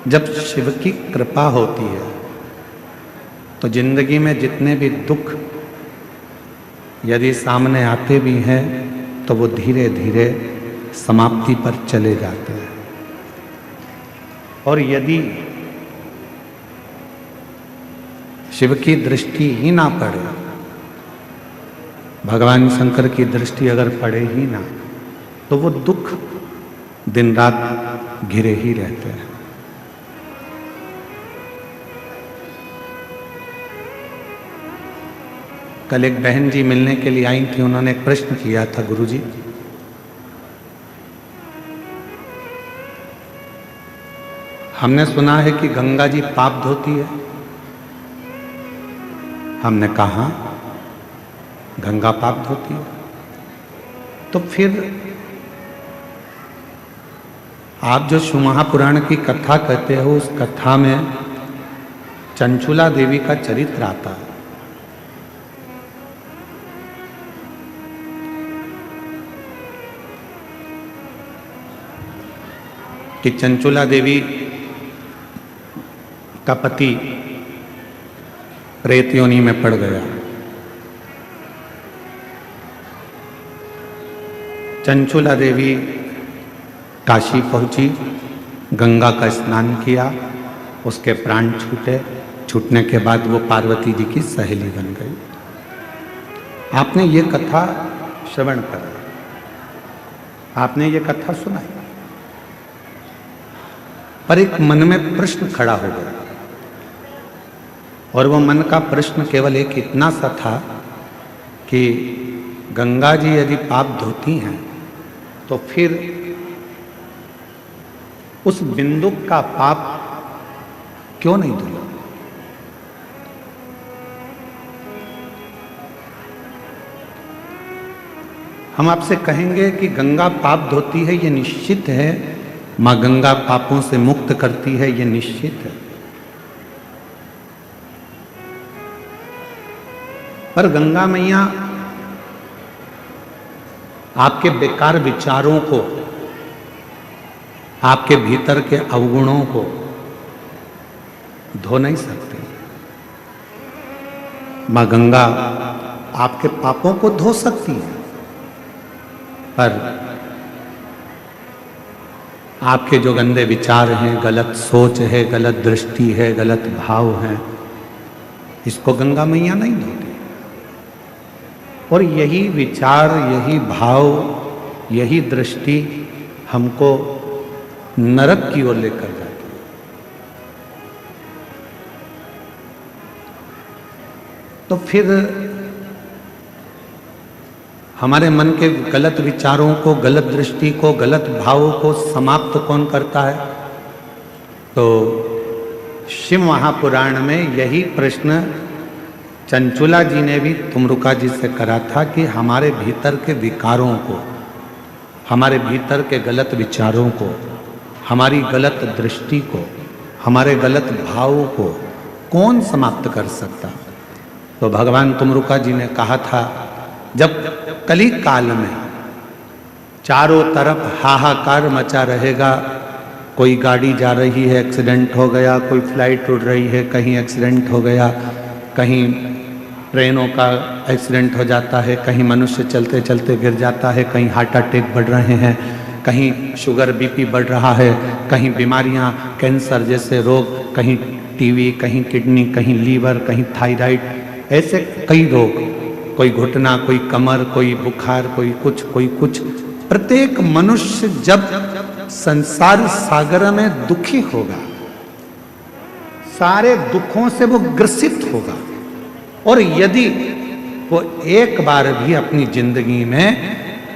जब शिव की कृपा होती है तो जिंदगी में जितने भी दुख यदि सामने आते भी हैं तो वो धीरे धीरे समाप्ति पर चले जाते हैं। और यदि शिव की दृष्टि ही ना पड़े, भगवान शंकर की दृष्टि अगर पड़े ही ना, तो वो दुख दिन रात घिरे ही रहते हैं। कल एक बहन जी मिलने के लिए आई थी, उन्होंने एक प्रश्न किया था, गुरुजी हमने सुना है कि गंगा जी पाप धोती है। हमने कहा गंगा पाप धोती है, तो फिर आप जो शिव महापुराण की कथा कहते हो उस कथा में चंचुला देवी का चरित्र आता है। कि चंचुला देवी का पति प्रेत योनि में पड़ गया। चंचुला देवी काशी पहुंची, गंगा का स्नान किया, उसके प्राण छूटे। छूटने के बाद वो पार्वती जी की सहेली बन गई। आपने ये कथा श्रवण करा, आपने ये कथा सुनाई, पर एक मन में प्रश्न खड़ा हो गया। और वो मन का प्रश्न केवल एक इतना सा था कि गंगा जी यदि पाप धोती हैं तो फिर उस बिंदु का पाप क्यों नहीं धुला? हम आपसे कहेंगे कि गंगा पाप धोती है, ये निश्चित है। मां गंगा पापों से मुक्त करती है, ये निश्चित है। पर गंगा मैया आपके बेकार विचारों को, आपके भीतर के अवगुणों को धो नहीं सकती। मां गंगा आपके पापों को धो सकती है, पर आपके जो गंदे विचार हैं, गलत सोच है, गलत दृष्टि है, गलत भाव है, इसको गंगा मैया नहीं धोती। और यही विचार, यही भाव, यही दृष्टि हमको नरक की ओर लेकर जाती है। तो फिर हमारे मन के गलत विचारों को, गलत दृष्टि को, गलत भावों को समाप्त कौन करता है? तो शिव महापुराण में यही प्रश्न चंचुला जी ने भी तुमरुका जी से करा था कि हमारे भीतर के विकारों को, हमारे भीतर के गलत विचारों को, हमारी गलत दृष्टि को, हमारे गलत भावों को कौन समाप्त कर सकता? तो भगवान तुमरुका जी ने कहा था, जब कली काल में चारों तरफ हाहाकार मचा रहेगा, कोई गाड़ी जा रही है एक्सीडेंट हो गया, कोई फ्लाइट उड़ रही है कहीं एक्सीडेंट हो गया, कहीं ट्रेनों का एक्सीडेंट हो जाता है, कहीं मनुष्य चलते चलते गिर जाता है, कहीं हार्ट अटैक बढ़ रहे हैं, कहीं शुगर बीपी बढ़ रहा है, कहीं बीमारियां, कैंसर जैसे रोग, कहीं टीबी, कहीं किडनी, कहीं लीवर, कहीं थायराइड, ऐसे कई रोग, कोई घुटना, कोई कमर, कोई बुखार, कोई कुछ। प्रत्येक मनुष्य जब संसार सागर में दुखी होगा, सारे दुखों से वो ग्रसित होगा, और यदि वो एक बार भी अपनी जिंदगी में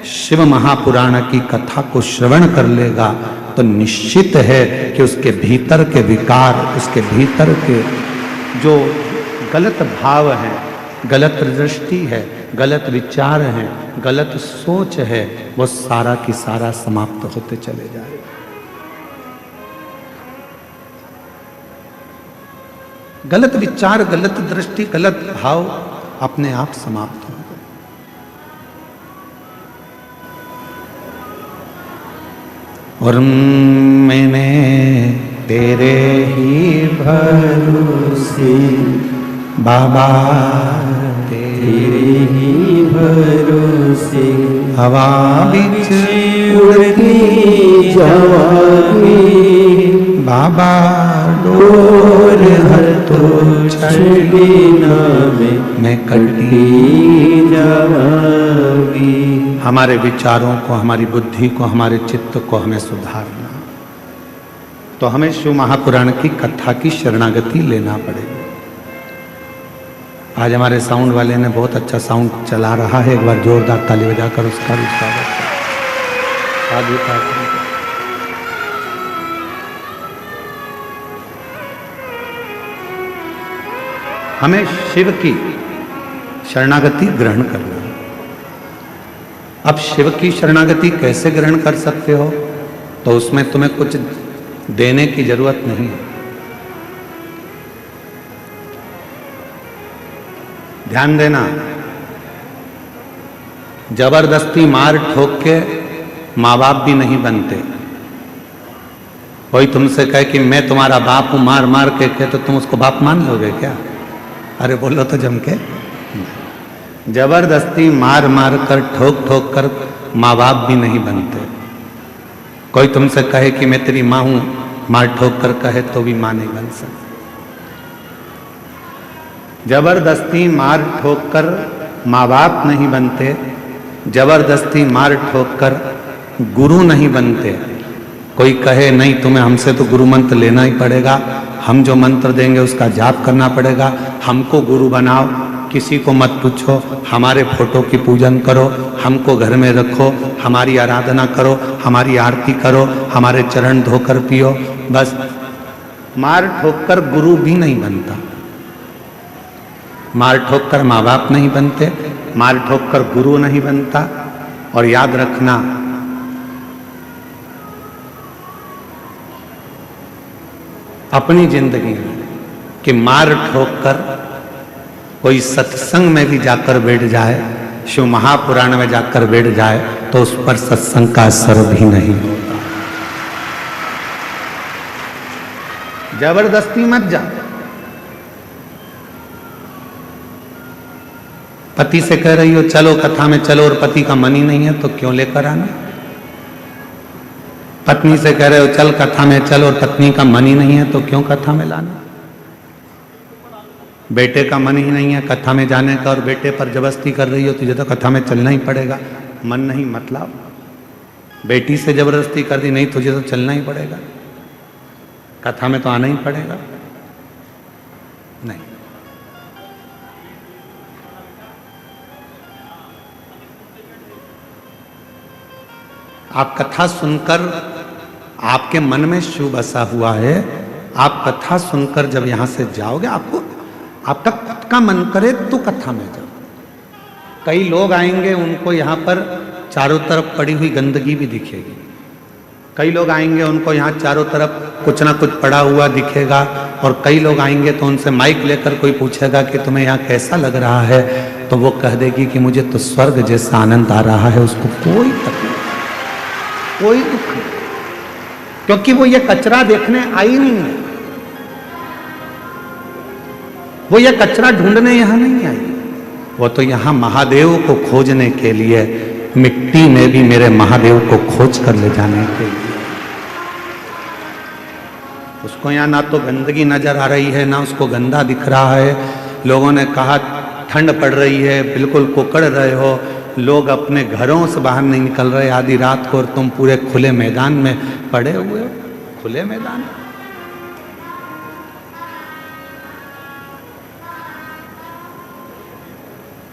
शिव महापुराण की कथा को श्रवण कर लेगा तो निश्चित है कि उसके भीतर के विकार, उसके भीतर के जो गलत भाव हैं, गलत दृष्टि है, गलत विचार है, गलत सोच है, वो सारा की सारा समाप्त होते चले जाएगा। गलत विचार, गलत दृष्टि, गलत भाव अपने आप समाप्त हो गए। और मैंने तेरे भरोसे बाबा तेरे ही भरोसे हवा बिच उड़ती जावांगी बाबा डोर हर तो छड़ी नामे मैं कटी जावांगी। हमारे विचारों को, हमारी बुद्धि को, हमारे चित्त को हमें सुधारना, तो हमें शिव महापुराण की कथा की शरणागति लेना पड़ेगी। आज हमारे साउंड वाले ने बहुत अच्छा साउंड चला रहा है, एक बार जोरदार ताली बजाकर उसका भी स्वागत करें। हमें शिव की शरणागति ग्रहण करना है। अब शिव की शरणागति कैसे ग्रहण कर सकते हो, तो उसमें तुम्हें कुछ देने की जरूरत नहीं है। ध्यान देना, जबरदस्ती मार ठोक के माँ बाप भी नहीं बनते। कोई तुमसे कहे कि मैं तुम्हारा बाप हूं मार मार के तो तुम उसको बाप मान लोगे क्या? अरे बोलो तो जम के। जबरदस्ती मार मार कर ठोक ठोक कर माँ बाप भी नहीं बनते। कोई तुमसे कहे कि मैं तेरी माँ हूं मार ठोक कर कहे तो भी माँ नहीं बन सकती। जबरदस्ती मार ठोक कर माँ बाप नहीं बनते, जबरदस्ती मार ठोक कर गुरु नहीं बनते। कोई कहे नहीं तुम्हें हमसे तो गुरु मंत्र लेना ही पड़ेगा, हम जो मंत्र देंगे उसका जाप करना पड़ेगा, हमको गुरु बनाओ, किसी को मत पूछो, हमारे फोटो की पूजन करो, हमको घर में रखो, हमारी आराधना करो, हमारी आरती करो, हमारे चरण धोकर पियो। बस मार ठोक कर गुरु भी नहीं बनता, मार ठोक कर माँ बाप नहीं बनते, मार ठोक कर गुरु नहीं बनता। और याद रखना, अपनी जिंदगी में कि मार ठोक कर कोई सत्संग में भी जाकर बैठ जाए, शिव महापुराण में जाकर बैठ जाए, तो उस पर सत्संग का असर भी नहीं होता। जबरदस्ती मत जा। पति से कह रही हो चलो कथा में चलो और पति का मन ही नहीं है तो क्यों लेकर आना? पत्नी से कह रहे हो चल कथा में चल और पत्नी का मन ही नहीं है तो क्यों कथा में लाना? बेटे का मन ही नहीं है कथा में जाने का और बेटे पर जबरदस्ती कर रही हो तुझे तो कथा में चलना ही पड़ेगा, मन नहीं मतलब। बेटी से जबरदस्ती कर दी नहीं तुझे तो चलना ही पड़ेगा, कथा में तो आना ही पड़ेगा। नहीं, आप कथा सुनकर, आपके मन में शिव बसा हुआ है, आप कथा सुनकर जब यहां से जाओगे आपको आपका खुद का मन करे तो कथा में जाओ। कई लोग आएंगे उनको यहां पर चारों तरफ पड़ी हुई गंदगी भी दिखेगी, कई लोग आएंगे उनको यहाँ चारों तरफ कुछ ना कुछ पड़ा हुआ दिखेगा, और कई लोग आएंगे तो उनसे माइक लेकर कोई पूछेगा कि तुम्हें यहाँ कैसा लग रहा है, तो वो कह देगी कि मुझे तो स्वर्ग जैसा आनंद आ रहा है। उसको कोई तकलीफ, कोई दुख नहीं, क्योंकि वो ये कचरा देखने आई नहीं है, वो ये कचरा ढूंढने यहां नहीं आई, वो तो यहां महादेव को खोजने के लिए, मिट्टी में भी मेरे महादेव को खोज कर ले जाने के लिए। उसको यहां ना तो गंदगी नजर आ रही है, ना उसको गंदा दिख रहा है। लोगों ने कहा ठंड पड़ रही है, बिल्कुल कुकड़ रहे हो, लोग अपने घरों से बाहर नहीं निकल रहे आधी रात को, और तुम पूरे खुले मैदान में पड़े हुए हो। खुले मैदान,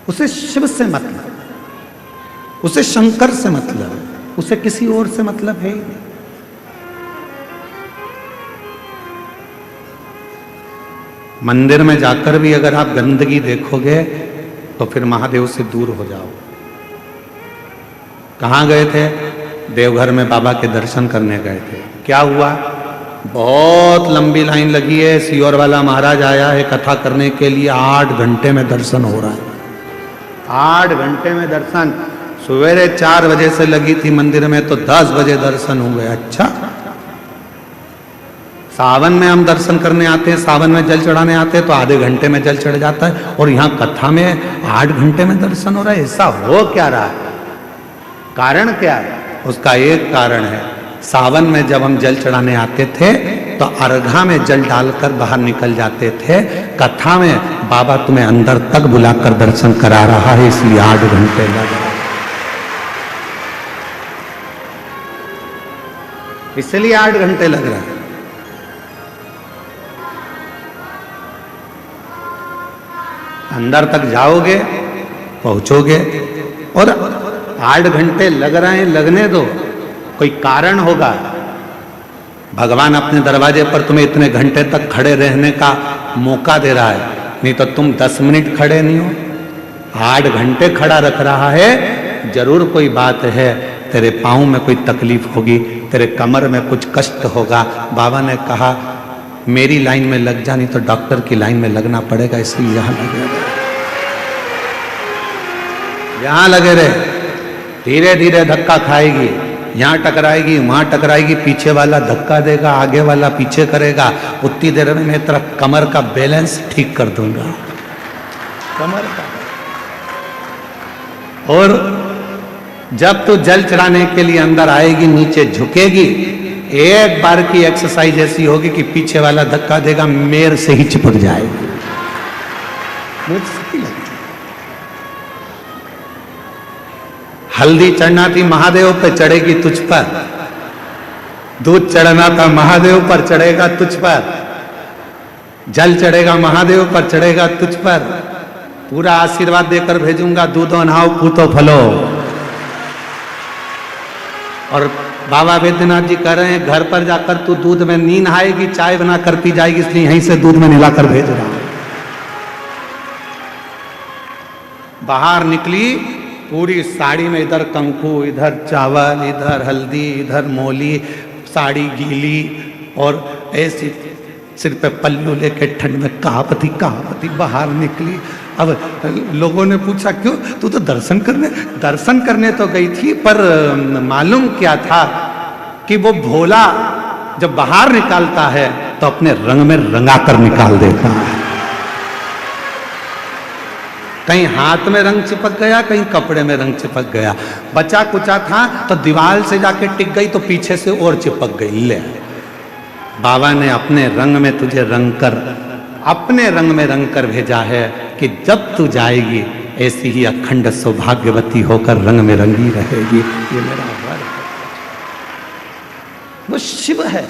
उसे शिव से मतलब, उसे शंकर से मतलब, उसे किसी और से मतलब है ही नहीं। मंदिर में जाकर भी अगर आप गंदगी देखोगे तो फिर महादेव से दूर हो जाओ। कहाँ गए थे? देवघर में बाबा के दर्शन करने गए थे। क्या हुआ? बहुत लंबी लाइन लगी है, सियोर वाला महाराज आया है कथा करने के लिए, 8 घंटे में दर्शन हो रहा है। 8 घंटे में दर्शन, सवेरे 4 बजे से लगी थी मंदिर में तो 10 बजे दर्शन हुए। अच्छा, सावन में हम दर्शन करने आते हैं, सावन में जल चढ़ाने आते हैं तो आधे घंटे में जल चढ़ जाता है, और यहाँ कथा में 8 घंटे में दर्शन हो रहा है। ऐसा हो क्या रहा है? कारण क्या है? उसका एक कारण है, सावन में जब हम जल चढ़ाने आते थे तो अर्घा में जल डालकर बाहर निकल जाते थे। कथा में बाबा तुम्हें अंदर तक बुलाकर दर्शन करा रहा है, इसलिए 8 घंटे लग रहा है, इसलिए 8 घंटे लग रहा है। अंदर तक जाओगे, पहुंचोगे, और 8 घंटे लग रहे हैं, लगने दो, कोई कारण होगा। भगवान अपने दरवाजे पर तुम्हें इतने घंटे तक खड़े रहने का मौका दे रहा है, नहीं तो तुम 10 मिनट खड़े नहीं हो। 8 घंटे खड़ा रख रहा है, जरूर कोई बात है। तेरे पाँव में कोई तकलीफ होगी, तेरे कमर में कुछ कष्ट होगा। बाबा ने कहा मेरी लाइन में लग जा, नहीं तो डॉक्टर की लाइन में लगना पड़ेगा, इसलिए यहां लगे रहे, यहां लगे रहे। धीरे धीरे धक्का खाएगी, यहां टकराएगी, वहां टकराएगी, पीछे वाला धक्का देगा, आगे वाला पीछे करेगा। उतनी देर में मैं तेरा कमर का बैलेंस ठीक कर दूंगा, कमर का। और जब तू जल चढ़ाने के लिए अंदर आएगी, नीचे झुकेगी, एक बार की एक्सरसाइज ऐसी होगी कि पीछे वाला धक्का देगा, मेर से ही चिपक जाएगी। हल्दी चढ़ना थी महादेव पे, चढ़ेगी तुझ पर। दूध चढ़ना था महादेव पर, चढ़ेगा तुझ पर। जल चढ़ेगा महादेव पर, चढ़ेगा तुझ पर। पूरा आशीर्वाद देकर भेजूंगा, दूधो नहाओ पूतो फलो। और बाबा वैद्यनाथ जी कह रहे हैं घर पर जाकर तू दूध में नहीं नहाएगी, चाय बना कर पी जाएगी, इसलिए यहीं से दूध में मिलाकर भेज रहा हूं। बाहर निकली पूरी साड़ी में, इधर कंकु, इधर चावल, इधर हल्दी, इधर मोली, साड़ी गीली, और ऐसी सिर पे पल्लू लेके ठंड में कहापति बाहर निकली। अब लोगों ने पूछा क्यों? तू तो दर्शन करने तो गई थी, पर मालूम क्या था कि वो भोला जब बाहर निकालता है तो अपने रंग में रंगा कर निकाल देता है। कहीं हाथ में रंग चिपक गया, कहीं कपड़े में रंग चिपक गया। बचा कुचा था तो दीवार से जाके टिक गई, तो पीछे से और चिपक गई। ले, बाबा ने अपने रंग में तुझे रंग कर, अपने रंग में रंग कर भेजा है कि जब तू जाएगी ऐसी ही अखंड सौभाग्यवती होकर रंग में रंगी रहेगी। ये मेरा वर है, वो शिव है।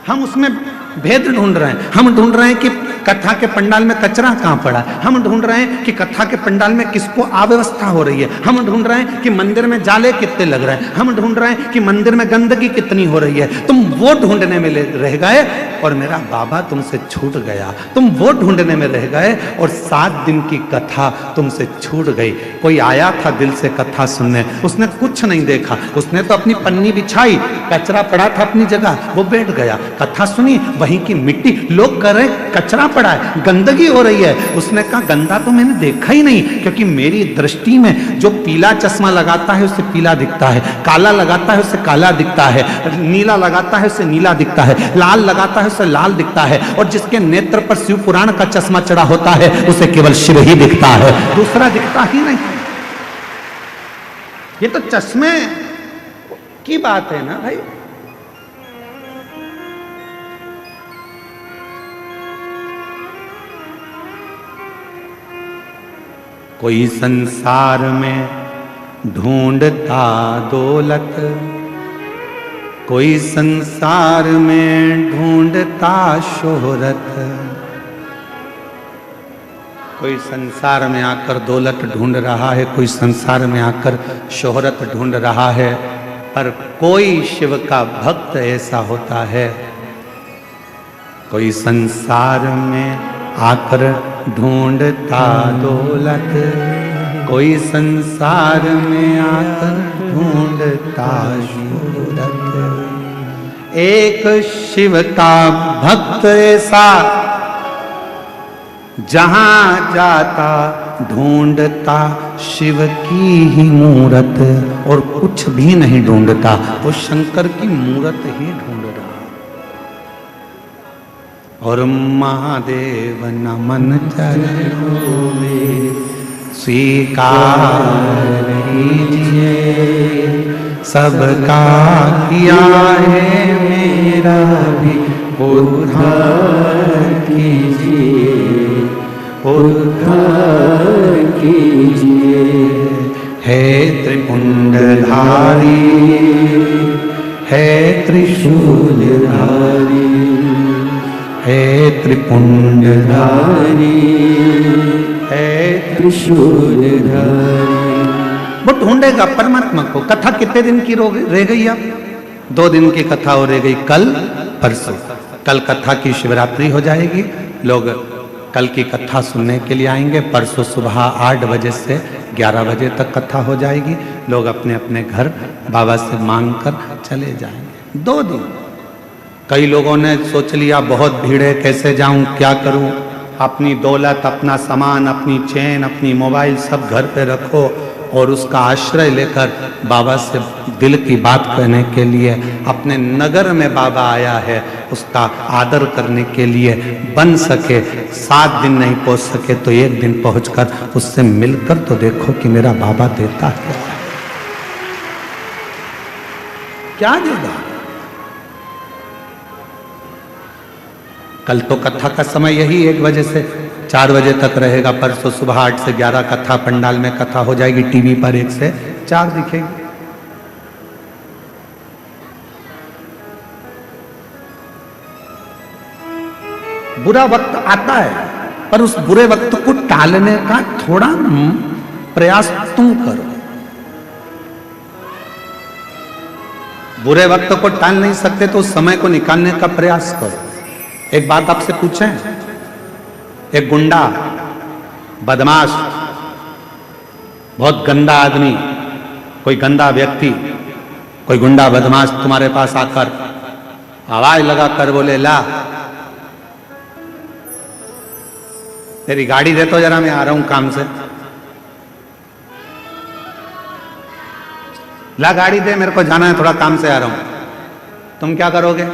हम उसमें भेद ढूंढ रहे हैं। हम ढूंढ रहे हैं कि कथा के पंडाल में कचरा कहां पड़ा है। हम ढूंढ रहे हैं कि कथा के पंडाल में किसको अव्यवस्था हो रही है। हम ढूंढ रहे हैं कि मंदिर में जाले कितने लग रहे हैं। हम ढूंढ रहे हैं कि मंदिर में गंदगी कितनी हो रही है। तुम वो ढूंढने में रह गए और मेरा बाबा तुमसे छूट गया। तुम वो ढूंढने में रह गए और 7 दिन की कथा तुमसे छूट गई। कोई आया था दिल से कथा सुनने, उसने कुछ नहीं देखा, उसने तो अपनी पन्नी बिछाई, कचरा पड़ा था अपनी जगह, वो बैठ गया। कथा सुनी, वहीं की मिट्टी, लोग कह रहे कचरा पड़ा है, गंदगी हो रही है। उसने कहा गंदा तो मैंने देखा ही नहीं, क्योंकि मेरी दृष्टि में जो पीला चश्मा लगाता है उसे पीला दिखता है, काला लगाता है उसे काला दिखता है, नीला लगाता है उसे नीला दिखता है, लाल लगाता है उसे लाल दिखता है, और जिसके नेत्र पर शिव पुराण का चश्मा चढ़ा होता है उसे केवल शिव ही दिखता है, दूसरा दिखता ही नहीं। ये तो चश्मे की बात है ना भाई। कोई संसार में ढूंढता दौलत, कोई संसार में ढूंढता शोहरत। कोई संसार में आकर दौलत ढूंढ रहा है, कोई संसार में आकर शोहरत ढूंढ रहा है, पर कोई शिव का भक्त ऐसा होता है, कोई संसार में आकर ढूंढता दौलत, कोई संसार में आकर ढूंढता शोहरत। एक शिव का भक्त ऐसा जहां जाता ढूंढता शिव की ही मूरत, और कुछ भी नहीं ढूंढता, वो शंकर की मूरत ही ढूंढ रहा। और महादेव नमन चरणों में स्वीकार कीजिए, सबका किया है मेरा भी उद्धार कीजिए, उद्धार कीजिए। हे त्रिपुंडधारी, हे त्रिशूलधारी, हे त्रिपुंडधारी, हे त्रिशूलधारी। वो ढूंढेगा परमात्मा को। कथा कितने दिन की रह गई? अब 2 दिन की कथा हो रह गई, कल परसों। कल कथा की शिवरात्रि हो जाएगी, लोग कल की कथा सुनने के लिए आएंगे। परसों सुबह 8 बजे से 11 बजे तक कथा हो जाएगी। लोग अपने अपने घर बाबा से मांग कर चले जाएंगे। 2 दिन। कई लोगों ने सोच लिया बहुत भीड़ है, कैसे जाऊं, क्या करूं। अपनी दौलत, अपना सामान, अपनी चेन, अपनी मोबाइल सब घर पे रखो और उसका आश्रय लेकर बाबा से दिल की बात कहने के लिए, अपने नगर में बाबा आया है उसका आदर करने के लिए, बन सके 7 दिन नहीं पहुंच सके तो 1 दिन पहुंचकर उससे मिलकर तो देखो कि मेरा बाबा देता है क्या देगा। कल तो कथा का समय यही 1 बजे से 4 बजे तक रहेगा। परसों सुबह 8 से 11 कथा पंडाल में कथा हो जाएगी। टीवी पर 1 से 4 दिखेगी। बुरा वक्त आता है, पर उस बुरे वक्त को टालने का थोड़ा प्रयास तुम करो। बुरे वक्त को टाल नहीं सकते तो उस समय को निकालने का प्रयास करो। एक बात आपसे पूछें, एक गुंडा, बदमाश, बहुत गंदा आदमी, कोई गंदा व्यक्ति, कोई गुंडा बदमाश तुम्हारे पास आकर आवाज लगाकर बोले, ला तेरी गाड़ी दे तो जरा, मैं आ रहा हूं काम से। ला गाड़ी दे, मेरे को जाना है, थोड़ा काम से आ रहा हूं। तुम क्या करोगे?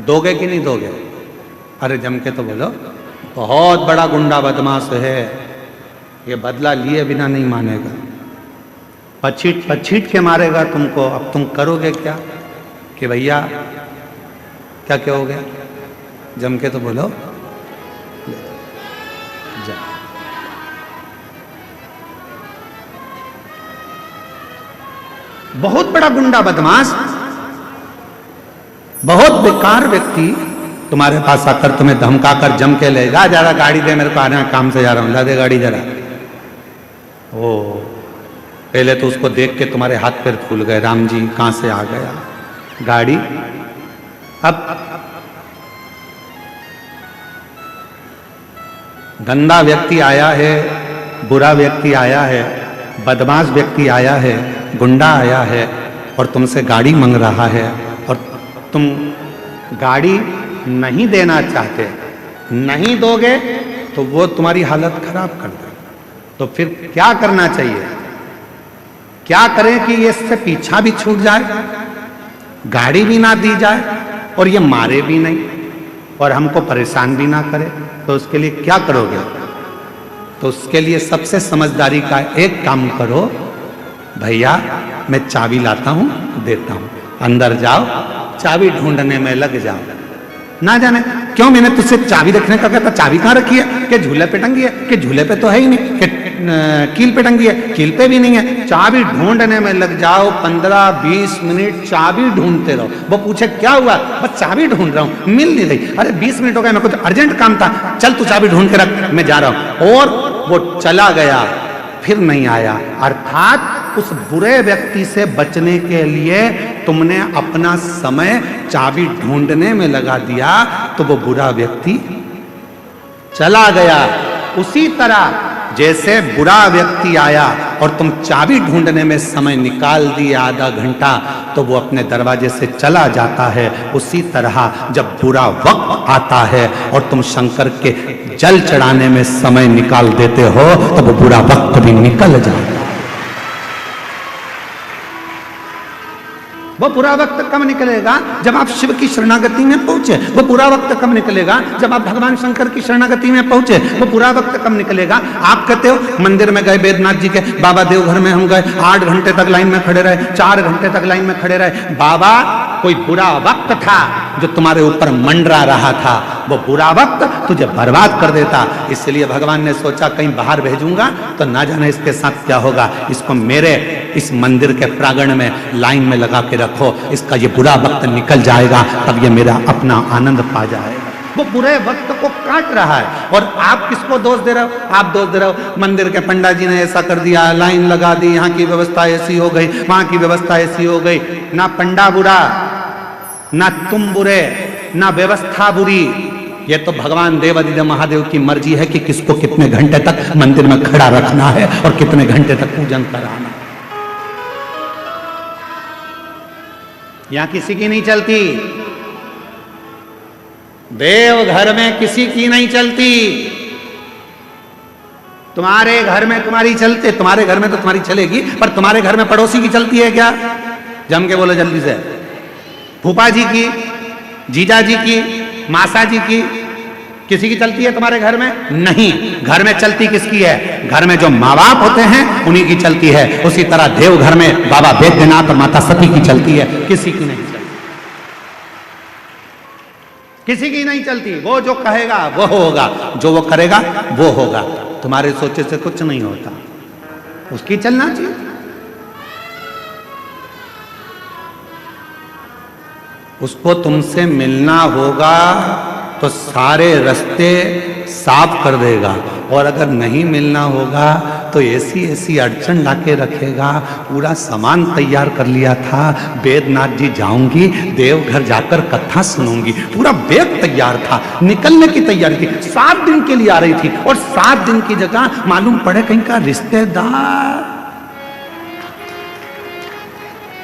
दोगे कि नहीं दोगे? अरे जम के तो बोलो, बहुत बड़ा गुंडा बदमाश है, ये बदला लिए बिना नहीं मानेगा, पछीट पछीट के मारेगा तुमको। अब तुम करोगे क्या? कि भैया क्या कहोगे? जम के तो बोलो, जा। बहुत बड़ा गुंडा बदमाश, बहुत बेकार व्यक्ति तुम्हारे पास आकर तुम्हें धमकाकर जम के ले जा, जरा गाड़ी दे, मेरे को आना है, काम से जा रहा हूं, ला दे गाड़ी जरा। ओ पहले तो उसको देख के तुम्हारे हाथ पैर फूल गए, राम जी कहां से आ गया गाड़ी। अब गंदा व्यक्ति आया है, बुरा व्यक्ति आया है, बदमाश व्यक्ति आया है, गुंडा आया है और तुमसे गाड़ी मांग रहा है और तुम गाड़ी नहीं देना चाहते, नहीं दोगे तो वो तुम्हारी हालत खराब कर दे। तो फिर क्या करना चाहिए? क्या करें कि ये इससे पीछा भी छूट जाए, गाड़ी भी ना दी जाए और ये मारे भी नहीं और हमको परेशान भी ना करे? तो उसके लिए क्या करोगे? तो उसके लिए सबसे समझदारी का एक काम करो, भैया मैं चाबी लाता हूं, देता हूं, अंदर जाओ, चाबी ढूंढने में लग जाओ। ना जाने क्यों मैंने तुझसे चाबी रखने का कहता, चाबी कहां रखी है? कि झूले पे टंगी है? कि झूले पे तो है ही नहीं, कि कील पे टंगी है? कील पे भी नहीं है। चाबी ढूंढने में लग जाओ, 15-20 मिनट चाबी ढूंढते रहो। वो पूछे क्या हुआ? बस चाबी ढूंढ रहा हूं, मिल नहीं रही। अरे 20 मिनट हो गए, मेरे को तो अर्जेंट काम था, चल तू चाबी ढूंढ के रख, मैं जा रहा हूं। और वो चला गया, फिर नहीं आया। अर्थात उस बुरे व्यक्ति से बचने के लिए तुमने अपना समय चाबी ढूंढने में लगा दिया तो वो बुरा व्यक्ति चला गया। उसी तरह जैसे बुरा व्यक्ति आया और तुम चाबी ढूंढने में समय निकाल दिए आधा घंटा, तो वो अपने दरवाजे से चला जाता है। उसी तरह जब बुरा वक्त आता है और तुम शंकर के जल चढ़ाने में समय निकाल देते हो तो वो बुरा वक्त भी निकल जाता है। वो बुरा वक्त कब निकलेगा? जब आप शिव की शरणागति में पहुंचे। वो बुरा वक्त कब निकलेगा? जब आप भगवान शंकर की शरणागति में पहुंचे। वो बुरा वक्त कब निकलेगा? आप कहते हो मंदिर में गए बैद्यनाथ जी के, बाबा देवघर में हम गए, 8 घंटे तक लाइन में खड़े रहे, 4 घंटे तक लाइन में खड़े रहे। बाबा, कोई बुरा वक्त था जो तुम्हारे ऊपर मंडरा रहा था, वो बुरा वक्त तुझे बर्बाद कर देता। इसलिए भगवान ने सोचा कहीं बाहर भेजूंगा तो ना जाने इसके साथ क्या होगा। इसको मेरे इस मंदिर के प्रांगण में लाइन में लगा के रखो, इसका ये बुरा वक्त निकल जाएगा, तब ये मेरा अपना आनंद पा जाएगा। वो बुरे वक्त को काट रहा है। और आप किसको दोष दे रहे हो? आप दोष दे रहे हो मंदिर के पंडा जी ने ऐसा कर दिया, लाइन लगा दी, यहाँ की व्यवस्था ऐसी हो गई, वहां की व्यवस्था ऐसी हो गई। ना पंडा बुरा, ना तुम बुरे, ना व्यवस्था बुरी। ये तो भगवान देवादिदेव महादेव की मर्जी है कि किसको कितने घंटे तक मंदिर में खड़ा रखना है और कितने घंटे तक पूजन कराना। यहां किसी की नहीं चलती, देव घर में किसी की नहीं चलती। तुम्हारे घर में तुम्हारी चलते, तुम्हारे घर में तो तुम्हारी चलेगी, पर तुम्हारे घर में पड़ोसी की चलती है क्या? जम के बोलो जल्दी से। फूफा जी की, जीजा जी की, मासा जी की, किसी की चलती है तुम्हारे घर में? नहीं। घर में चलती किसकी है? घर में जो माँ बाप होते हैं उन्हीं की चलती है। उसी तरह देव घर में बाबा बैद्यनाथ और माता सती की चलती है, किसी की नहीं चलती। किसी की नहीं चलती। वो जो कहेगा वो होगा, जो वो करेगा वो होगा। तुम्हारे सोचे से कुछ नहीं होता, उसकी चलना चाहिए। उसको तुमसे मिलना होगा तो सारे रास्ते साफ कर देगा, और अगर नहीं मिलना होगा तो ऐसी ऐसी अड़चन लाके रखेगा। पूरा सामान तैयार कर लिया था, बैद्यनाथ जी जाऊंगी, देवघर जाकर कथा सुनूंगी, पूरा बैग तैयार था, निकलने की तैयारी थी, 7 दिन के लिए आ रही थी, और 7 दिन की जगह मालूम पड़े कहीं का रिश्तेदार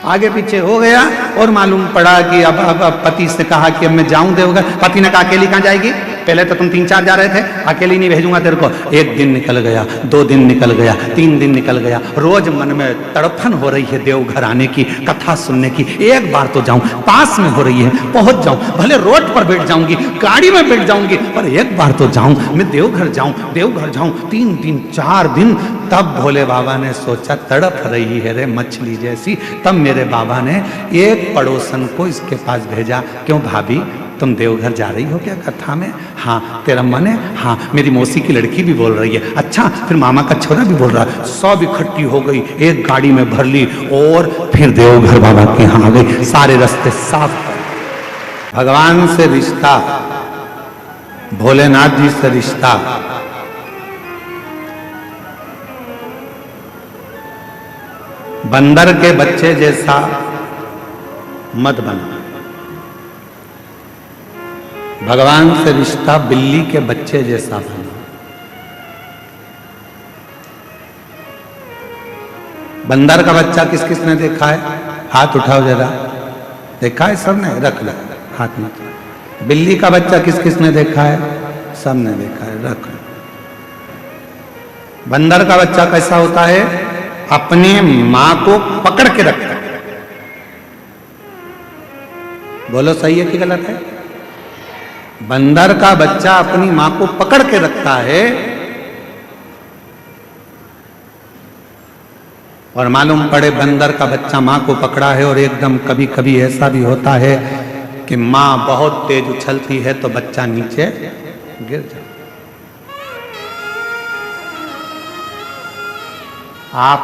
आगे पीछे हो गया, और मालूम पड़ा कि अब पति से कहा कि अब मैं जाऊं देवघर। पति ने कहा अकेली कहां जाएगी? पहले तो तुम 3-4 जा रहे थे, अकेली नहीं भेजूंगा तेरे को। 1 दिन निकल गया, 2 दिन निकल गया, 3 दिन निकल गया। रोज मन में तड़फन हो रही है देवघर आने की, कथा सुनने की। एक बार तो जाऊं, पास में हो रही है, पहुंच जाऊं, भले रोड पर बैठ जाऊंगी, गाड़ी में बैठ जाऊंगी, पर एक बार तो जाऊं, मैं देवघर जाऊं, देवघर जाऊं। 3 दिन 4 दिन, तब भोले बाबा ने सोचा तड़प रही है रे मछली जैसी। तब मेरे बाबा ने एक पड़ोसन को इसके पास भेजा। क्यों भाभी, तुम देवघर जा रही हो क्या कथा में? हाँ। तेरा मन है? हाँ। मेरी मौसी की लड़की भी बोल रही है। अच्छा, फिर मामा का छोरा भी बोल रहा है। सब इकट्ठी हो गई, एक गाड़ी में भर ली, और फिर देवघर बाबा के यहाँ आ गई। सारे रास्ते साफ। भगवान से रिश्ता, भोलेनाथ जी से रिश्ता, बंदर के बच्चे जैसा मत बना। भगवान से रिश्ता बिल्ली के बच्चे जैसा बना। बंदर का बच्चा किस किस ने देखा है? हाथ उठाओ जरा। देखा है सबने? रख लो हाथ में। बिल्ली का बच्चा किस किस ने देखा है? सबने देखा है, रख लो। बंदर का बच्चा कैसा होता है? अपने मां को पकड़ के रखता है। बोलो सही है कि गलत है? बंदर का बच्चा अपनी मां को पकड़ के रखता है, और मालूम पड़े बंदर का बच्चा मां को पकड़ा है, और एकदम कभी कभी ऐसा भी होता है कि मां बहुत तेज उछलती है तो बच्चा नीचे गिर जाता। आप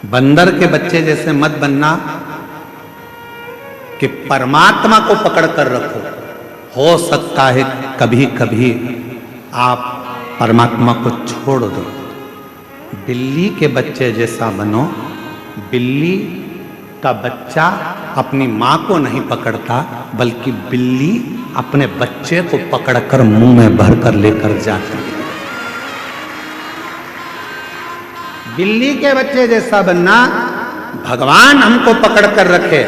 बंदर के बच्चे जैसे मत बनना कि परमात्मा को पकड़ कर रखो। हो सकता है कभी कभी आप परमात्मा को छोड़ दो। बिल्ली के बच्चे जैसा बनो। बिल्ली का बच्चा अपनी मां को नहीं पकड़ता, बल्कि बिल्ली अपने बच्चे को पकड़कर मुंह में भरकर लेकर जाती है। बिल्ली के बच्चे जैसा बनना। भगवान हमको पकड़ कर रखे,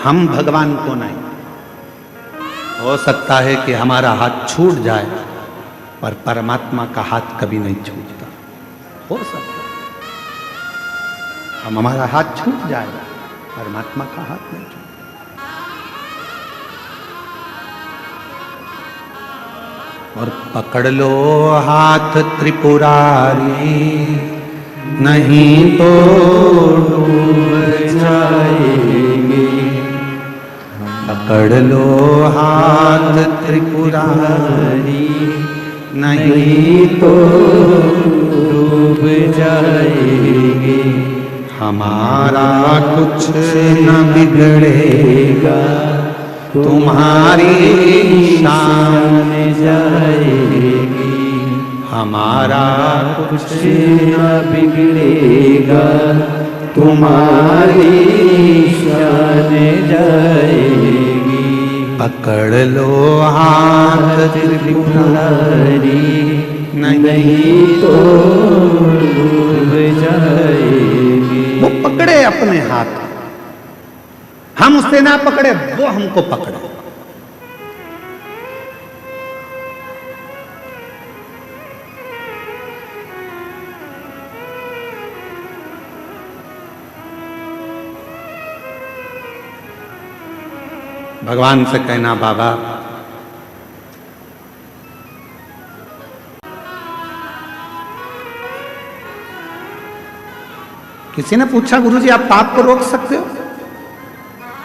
हम भगवान को नहीं। हो सकता है कि हमारा हाथ छूट जाए, पर परमात्मा का हाथ कभी नहीं छूटता। हो सकता है हमारा हाथ छूट जाएगा, परमात्मा का हाथ नहीं छूता। और पकड़ लो हाथ त्रिपुरारी, नहीं तो डूब जाएंगे। पकड़ लो हाथ त्रिपुरारी, नहीं तो डूब जाएंगे। हमारा कुछ न बिगड़ेगा, तुम्हारी शान जाएगी। हमारा कुछ न बिगड़ेगा, तुम्हारी शान जाएगी। पकड़ लो हाथ त्रिपुरारी, नहीं तो डूब जाएगी। वो पकड़े अपने हाथ, हम उससे ना पकड़े, वो हमको पकड़े। भगवान से कहना, बाबा किसी ने पूछा, गुरुजी आप पाप को रोक सकते हो?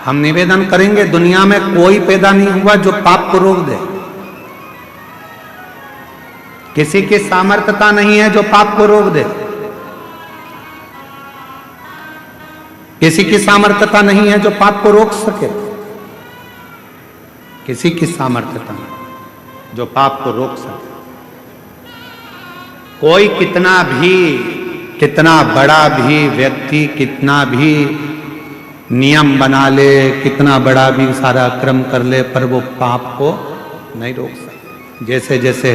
हम निवेदन करेंगे, दुनिया में कोई पैदा नहीं हुआ जो पाप को रोक दे। किसी की सामर्थ्यता नहीं है जो पाप को रोक दे। किसी की सामर्थ्यता नहीं है जो पाप को रोक सके। किसी की सामर्थ्यता नहीं जो पाप को रोक सके। कोई कितना बड़ा भी व्यक्ति, कितना भी नियम बना ले, कितना बड़ा भी सारा क्रम कर ले, पर वो पाप को नहीं रोक सकता। जैसे जैसे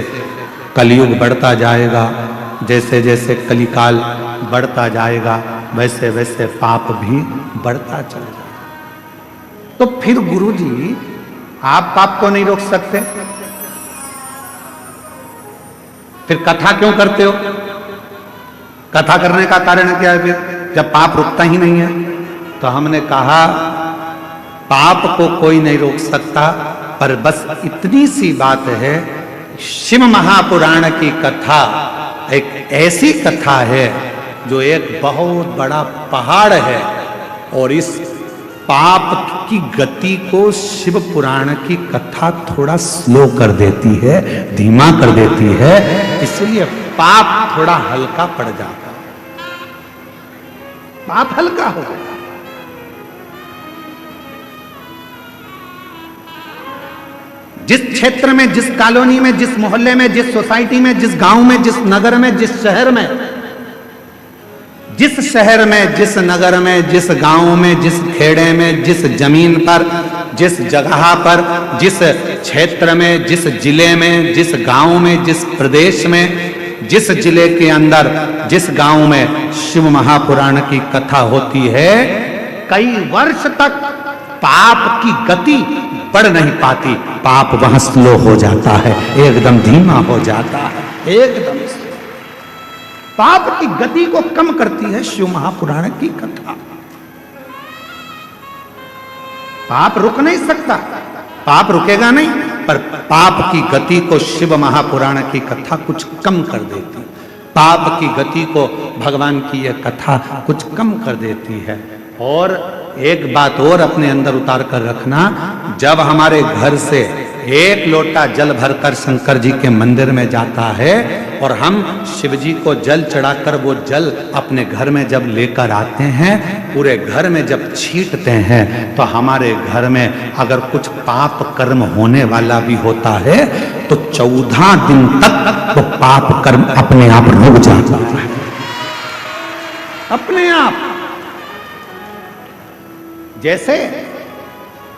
कलयुग बढ़ता जाएगा, जैसे जैसे कलिकाल बढ़ता जाएगा, वैसे वैसे पाप भी बढ़ता चला जाएगा। तो फिर गुरुजी आप पाप को नहीं रोक सकते, फिर कथा क्यों करते हो? कथा करने का कारण क्या है फिर, जब पाप रुकता ही नहीं है? तो हमने कहा पाप को कोई नहीं रोक सकता, पर बस इतनी सी बात है, शिव महापुराण की कथा एक ऐसी कथा है जो एक बहुत बड़ा पहाड़ है, और इस पाप की गति को शिव पुराण की कथा थोड़ा स्लो कर देती है, धीमा कर देती है, इसलिए पाप थोड़ा हल्का पड़ जाता है। पाप हल्का हो गया। जिस क्षेत्र में, जिस कॉलोनी में, जिस मोहल्ले में, जिस सोसाइटी में, जिस गांव में, जिस नगर में, जिस शहर में, जिस नगर में, जिस गांव में, जिस खेड़े में, जिस जमीन पर, जिस जगह पर, जिस क्षेत्र में, जिस जिले में, जिस गांव में, जिस प्रदेश में, जिस जिले के अंदर, जिस गांव में शिव महापुराण की कथा होती है, कई वर्ष तक पाप की गति बढ़ नहीं पाती। पाप वहां स्लो हो जाता है, एकदम धीमा हो जाता है, एकदम पाप की गति को कम करती है शिव महापुराण की कथा। पाप रुक नहीं सकता, पाप रुकेगा नहीं, पर पाप की गति को शिव महापुराण की कथा कुछ कम कर देती। पाप की गति को भगवान की यह कथा कुछ कम कर देती है। और एक बात और अपने अंदर उतार कर रखना, जब हमारे घर से एक लोटा जल भरकर शंकर जी के मंदिर में जाता है और हम शिव जी को जल चढ़ाकर वो जल अपने घर में जब लेकर आते हैं, पूरे घर में जब छींटते हैं, तो हमारे घर में अगर कुछ पाप कर्म होने वाला भी होता है तो 14 दिन तक वो पाप कर्म अपने आप रुक जाता है, अपने आप। जैसे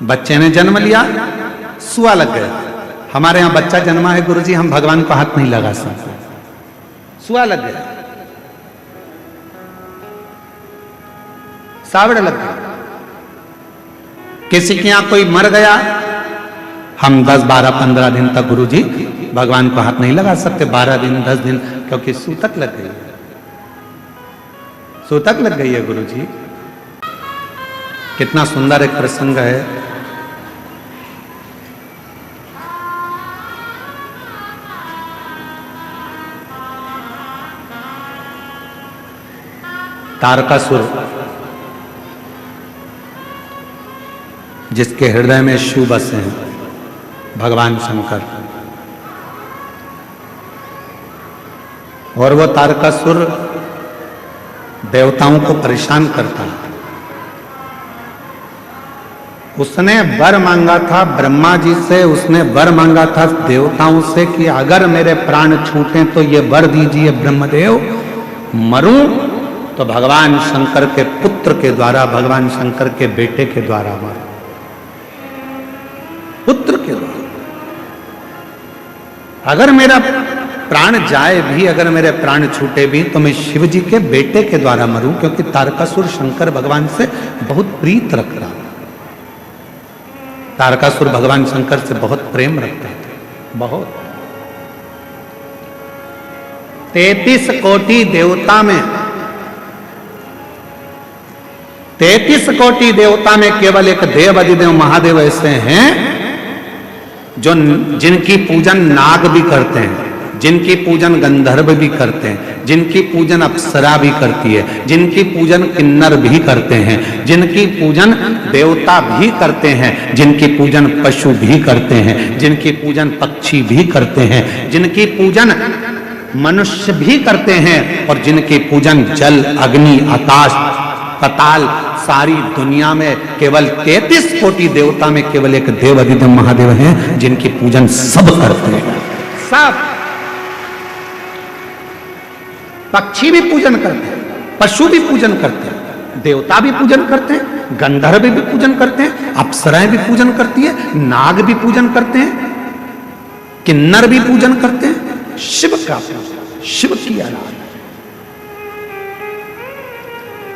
बच्चे ने जन्म लिया, सुआ लग गया। हमारे यहां बच्चा जन्मा है गुरुजी, हम भगवान को हाथ नहीं लगा सकते, सुआ लग गया, सावड़ लग गया। किसी के यहां कोई मर गया, हम 10, 12, 15 दिन तक गुरुजी भगवान को हाथ नहीं लगा सकते, 12 दिन, 10 दिन, क्योंकि सूतक लग गई है, सूतक लग गई है गुरुजी। कितना सुंदर एक प्रसंग है। तारकासुर, जिसके हृदय में शिव बसे हैं, भगवान शंकर, और वो तारकासुर देवताओं को परेशान करता है। उसने वर मांगा था ब्रह्मा जी से, उसने वर मांगा था देवताओं से कि अगर मेरे प्राण छूटे तो ये वर दीजिए ब्रह्मदेव, मरूं तो भगवान शंकर के पुत्र के द्वारा, भगवान शंकर के बेटे के द्वारा मरूं, पुत्र के द्वारा। अगर मेरा प्राण जाए भी, अगर मेरे प्राण छूटे भी, तो मैं शिव जी के बेटे के द्वारा मरूं, क्योंकि तारकासुर शंकर भगवान से बहुत प्रीत रख रहा। तारकासुर भगवान शंकर से बहुत प्रेम रखता था, बहुत। 33 कोटि देवता में, 33 कोटि देवता में केवल एक देव अधिदेव महादेव ऐसे हैं जो जिनकी पूजन नाग भी करते हैं, जिनकी पूजन गंधर्व भी करते हैं, जिनकी पूजन अप्सरा भी करती है, जिनकी पूजन किन्नर भी करते हैं, जिनकी पूजन देवता भी करते हैं, जिनकी पूजन पशु भी करते हैं, जिनकी पूजन पक्षी भी करते हैं, जिनकी पूजन मनुष्य भी करते हैं, और जिनकी पूजन जल, अग्नि, आकाश, पताल, सारी दुनिया में केवल 33 कोटि देवता में केवल एक देव अधिदेव महादेव हैं जिनकी पूजन सब करते हैं। सब पक्षी भी पूजन करते हैं, पशु भी पूजन करते हैं, देवता भी पूजन करते हैं, गंधर्व भी पूजन करते हैं, अप्सराएं भी पूजन करती है, नाग भी पूजन करते हैं, किन्नर भी पूजन करते हैं। शिव का पूजन, शिव की आराधना।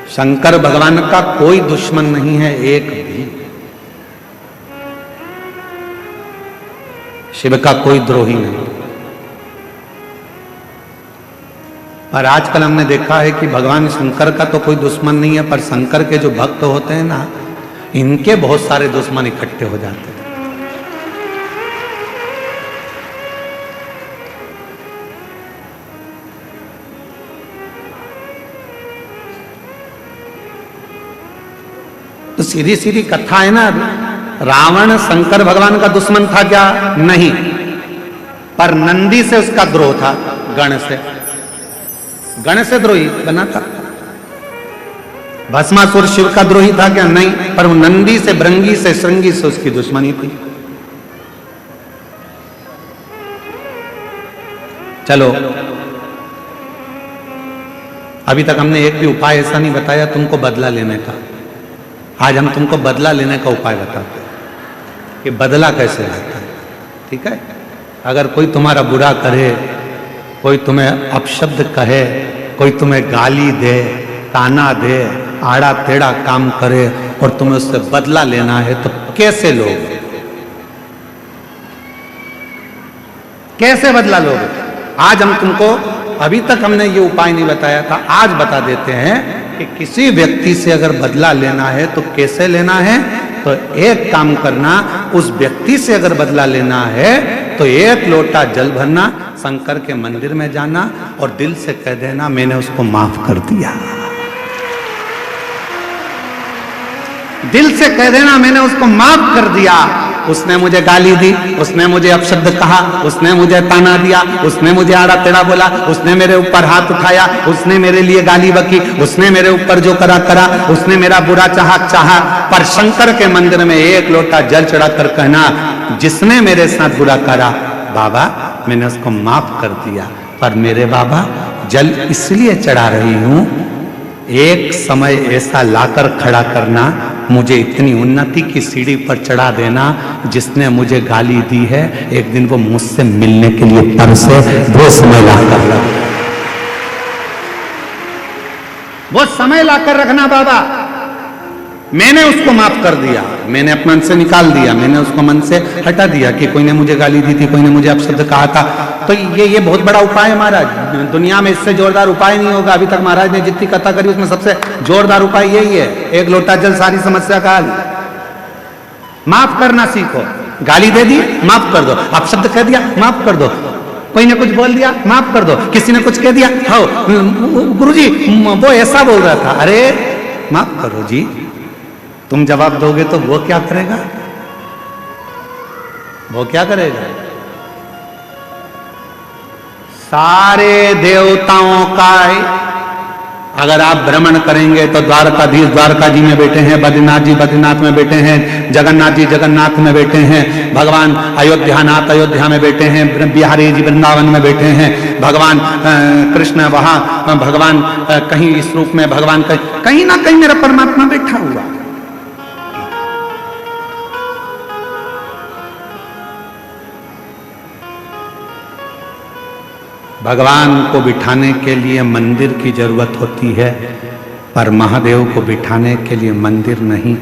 शंकर भगवान का कोई दुश्मन नहीं है, एक भी। शिव का कोई द्रोही नहीं। पर आजकल हमने देखा है कि भगवान शंकर का तो कोई दुश्मन नहीं है, पर शंकर के जो भक्त होते हैं ना, इनके बहुत सारे दुश्मन इकट्ठे हो जाते हैं। तो सीधी सीधी कथा है ना। रावण शंकर भगवान का दुश्मन था क्या? नहीं, पर नंदी से उसका द्रोह था, गण से, गण से द्रोही बना था। भस्मासुर शिव का द्रोही था क्या? नहीं, पर वो नंदी से, भृंगी से, श्रृंगी से उसकी दुश्मनी थी। चलो, अभी तक हमने एक भी उपाय ऐसा नहीं बताया तुमको बदला लेने का। आज हम तुमको बदला लेने का उपाय बताते हैं कि बदला कैसे लेता है। ठीक है? अगर कोई तुम्हारा बुरा करे, कोई तुम्हें अपशब्द कहे, कोई तुम्हें गाली दे, ताना दे, आड़ा टेढ़ा काम करे और तुम्हें उससे बदला लेना है, तो कैसे लोगे? कैसे बदला लोगे? आज हम तुमको, अभी तक हमने ये उपाय नहीं बताया था, आज बता देते हैं कि किसी व्यक्ति से अगर बदला लेना है तो कैसे लेना है। तो एक काम करना, उस व्यक्ति से अगर बदला लेना है तो एक लोटा जल भरना, शंकर के मंदिर में जाना और दिल से कह देना मैंने उसको माफ कर दिया। दिल से कह देना मैंने उसको माफ कर दिया। उसने मुझे गाली दी, उसने मुझे अपशब्द कहा, उसने मुझे ताना दिया, उसने मुझे आड़ा टेढ़ा बोला, उसने मेरे ऊपर हाथ उठाया, उसने मेरे लिए गाली बकी, उसने मेरे ऊपर जो करा करा, उसने मेरा बुरा चाहा, पर शंकर के मंदिर में एक लोटा जल चढ़ाकर कहना, जिसने मेरे साथ बुरा करा बाबा मैंने उसको माफ कर दिया, पर मेरे बाबा जल इसलिए चढ़ा रही हूं, एक समय ऐसा लाकर खड़ा करना, मुझे इतनी उन्नति की सीढ़ी पर चढ़ा देना, जिसने मुझे गाली दी है एक दिन वो मुझसे मिलने के लिए तरसे, वो समय लाकर रखना, वो समय लाकर रखना बाबा। मैंने उसको माफ कर दिया, मैंने अपने मन से निकाल दिया, मैंने उसको मन से हटा दिया कि कोई ने मुझे गाली दी थी, कोई ने मुझे अपशब्द कहा था। तो ये बहुत बड़ा उपाय है महाराज, दुनिया में इससे जोरदार उपाय नहीं होगा। अभी तक महाराज ने जितनी कथा करी उसमें सबसे जोरदार उपाय यही है, एक लोटा जल सारी समस्या का हल। माफ करना सीखो। गाली दे दी, माफ कर दो। अपशब्द कह दिया, माफ कर दो। कोई ने कुछ बोल दिया, माफ कर दो। किसी ने कुछ कह दिया, हाँ गुरुजी वो ऐसा बोल रहा था, अरे माफ करो जी। तुम जवाब दोगे तो वो क्या करेगा? वो क्या करेगा? सारे देवताओं का अगर आप भ्रमण करेंगे तो द्वारकाधीश द्वारका जी में बैठे हैं, बद्रीनाथ जी बद्रीनाथ में बैठे हैं, जगन्नाथ जी जगन्नाथ में बैठे हैं, भगवान अयोध्यानाथ अयोध्या में बैठे हैं, बिहारी जी वृंदावन में बैठे हैं, भगवान कृष्ण वहां, भगवान कहीं इस रूप में, भगवान कहीं ना कहीं मेरा परमात्मा बैठा हुआ। भगवान को बिठाने के लिए मंदिर की जरूरत होती है, पर महादेव को बिठाने के लिए मंदिर नहीं,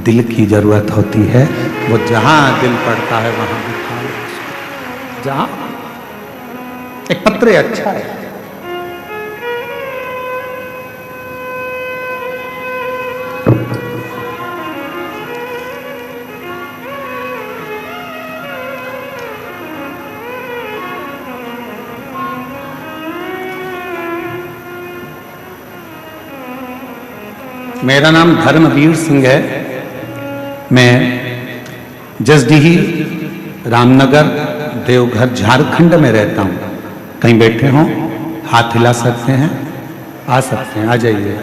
दिल की जरूरत होती है। वो जहां दिल पड़ता है वहां बिठा लो। जहां एक पत्र अच्छा है, मेरा नाम धर्मवीर सिंह है। मैं जसडीही रामनगर देवघर झारखंड में रहता हूँ। कहीं बैठे हों, हाथ हिला सकते हैं, आ सकते हैं, आ जाइए।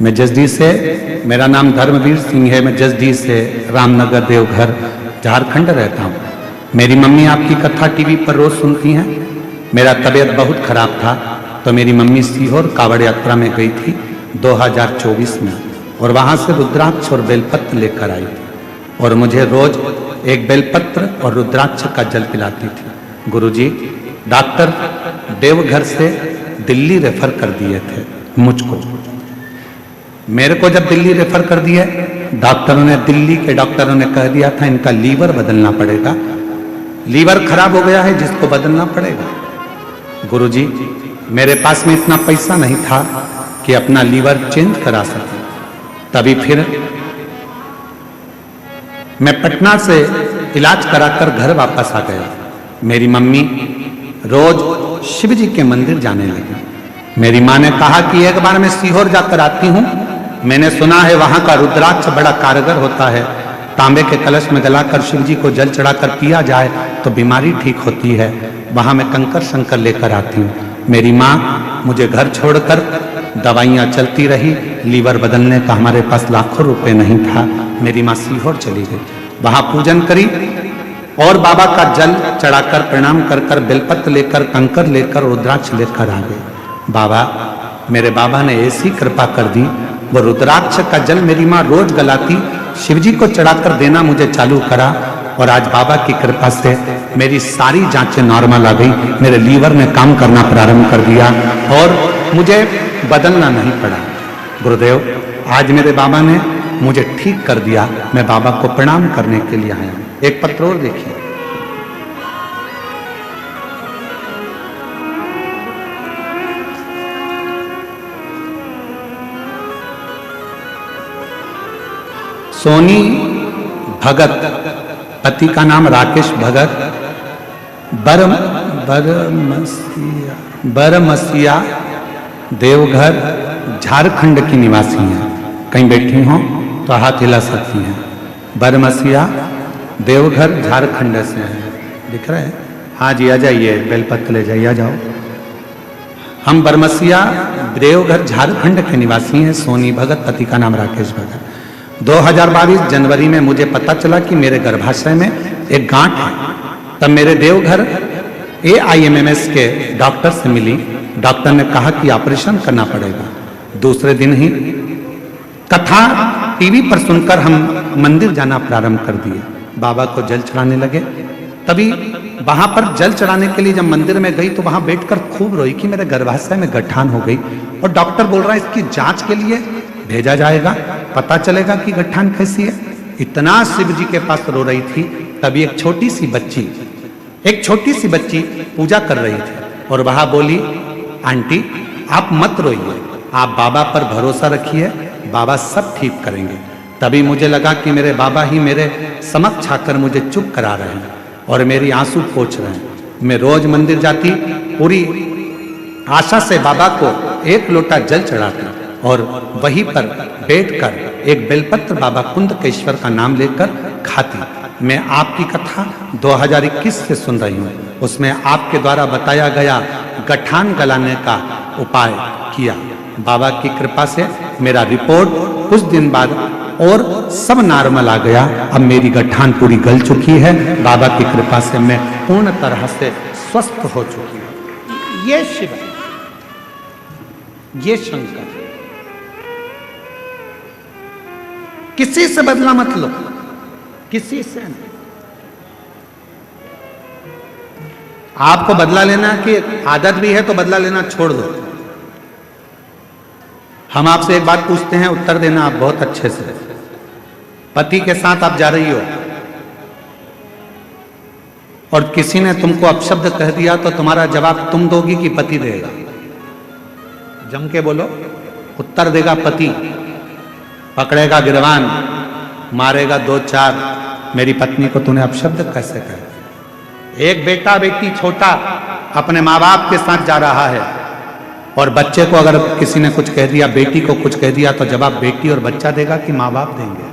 मैं जसडीही से, मेरा नाम धर्मवीर सिंह है। मैं जसडीही से रामनगर देवघर झारखंड रहता हूँ। मेरी मम्मी आपकी कथा टीवी पर रोज सुनती हैं। मेरा तबीयत बहुत खराब था तो मेरी मम्मी सीहोर कावड़ यात्रा में गई थी 2024 में, और वहां से रुद्राक्ष और बेलपत्र लेकर आई थी और मुझे रोज एक बेलपत्र और रुद्राक्ष का जल पिलाती थी। गुरुजी डॉक्टर देवघर से दिल्ली रेफर कर दिए थे मुझको। मेरे को जब दिल्ली रेफर कर दिया, डॉक्टरों ने, दिल्ली के डॉक्टरों ने कह दिया था इनका लीवर बदलना पड़ेगा, लीवर खराब हो गया है जिसको बदलना पड़ेगा। गुरुजी मेरे पास में इतना पैसा नहीं था कि अपना लीवर चेंज करा सके। तभी फिर मैं पटना से इलाज कराकर घर वापस आ गया। मेरी मम्मी रोज शिव जी के मंदिर जाने लगी। मेरी माँ ने कहा कि एक बार मैं सीहोर जाकर आती हूँ, मैंने सुना है वहां का रुद्राक्ष बड़ा कारगर होता है, तांबे के कलश में जलाकर शिव जी को जल चढ़ाकर पिया जाए तो बीमारी ठीक होती है। वहां मैं कंकर शंकर लेकर आती हूँ। मेरी माँ मुझे घर छोड़कर, दवाइयाँ चलती रही, लीवर बदलने का हमारे पास लाखों रुपए नहीं था। मेरी माँ सीहोर चली गई, वहां पूजन करी और बाबा का जल चढ़ाकर प्रणाम कर कर, बेलपत्र लेकर, कंकर लेकर, रुद्राक्ष लेकर आ गए। बाबा, मेरे बाबा ने ऐसी कृपा कर दी, वो रुद्राक्ष का जल मेरी माँ रोज गलाती, शिवजी को चढ़ाकर देना मुझे चालू करा, और आज बाबा की कृपा से मेरी सारी जांचें नॉर्मल आ गई। मेरे लीवर ने काम करना प्रारंभ कर दिया और मुझे बदलना नहीं पड़ा। गुरुदेव, आज मेरे बाबा ने मुझे ठीक कर दिया। मैं बाबा को प्रणाम करने के लिए आया हूं। एक पत्र और देखिए। सोनी भगत, पति का नाम राकेश भगत, बरमसिया देवघर झारखंड की निवासी हैं। कहीं बैठी हों तो हाथ हिला सकती हैं। बरमसिया देवघर झारखंड से हैं, दिख रहा है? हाँ जी, आ जाइए, बेलपत्र ले जाइए, आ जाओ। हम बरमसिया देवघर झारखंड के निवासी हैं। सोनी भगत, पति का नाम राकेश भगत। 2022 जनवरी में मुझे पता चला कि मेरे गर्भाशय में एक गांठ है। तब मेरे देवघर AIMMS के डॉक्टर से मिली। डॉक्टर ने कहा कि ऑपरेशन करना पड़ेगा। दूसरे दिन ही कथा टीवी पर सुनकर हम मंदिर जाना प्रारंभ कर दिए। बाबा को जल चढ़ाने लगे। तभी वहां पर जल चढ़ाने के लिए जब मंदिर में गई तो वहां बैठकर खूब रोई कि मेरे गर्भाशय में गठान हो गई, और डॉक्टर बोल रहा है इसकी जांच के लिए भेजा जाएगा। पता चलेगा कि गठान कैसी है। इतना शिव जी के पास रो रही थी। तभी एक छोटी सी बच्ची पूजा कर रही थी और वहां बोली, आंटी आप मत रोइए, आप बाबा पर भरोसा रखिए, बाबा सब ठीक करेंगे। तभी मुझे लगा कि मेरे बाबा ही मेरे समक्ष आकर मुझे चुप करा रहे हैं और मेरी आंसू पोंछ रहे हैं। मैं रोज मंदिर जाती, पूरी आशा से बाबा को एक लोटा जल चढ़ाती और वहीं पर बैठकर एक बेलपत्र बाबा कुंदकेश्वर का नाम लेकर खाती। मैं आपकी कथा 2021 से सुन रही हूँ, उसमें आपके द्वारा बताया गया गठान गलाने का उपाय किया। बाबा की कृपा से मेरा रिपोर्ट कुछ दिन बाद और सब नॉर्मल आ गया। अब मेरी गठान पूरी गल चुकी है। बाबा की कृपा से मैं पूर्ण तरह से स्वस्थ हो चुकी हूँ। ये शिव है, ये शंकर। किसी से बदला मत लो, किसी से नहीं। आपको बदला लेना की आदत भी है तो बदला लेना छोड़ दो। हम आपसे एक बात पूछते हैं, उत्तर देना आप बहुत अच्छे से। पति के साथ आप जा रही हो और किसी ने तुमको अपशब्द कह दिया तो तुम्हारा जवाब तुम दोगी कि पति देगा? जम के बोलो। उत्तर देगा पति। पकड़ेगा गिरवान, मारेगा 2-4। मेरी पत्नी को तूने अपशब्द कैसे कहा? एक बेटा बेटी छोटा अपने माँ बाप के साथ जा रहा है और बच्चे को अगर किसी ने कुछ कह दिया, बेटी को कुछ कह दिया, तो जवाब बेटी और बच्चा देगा कि माँ बाप देंगे?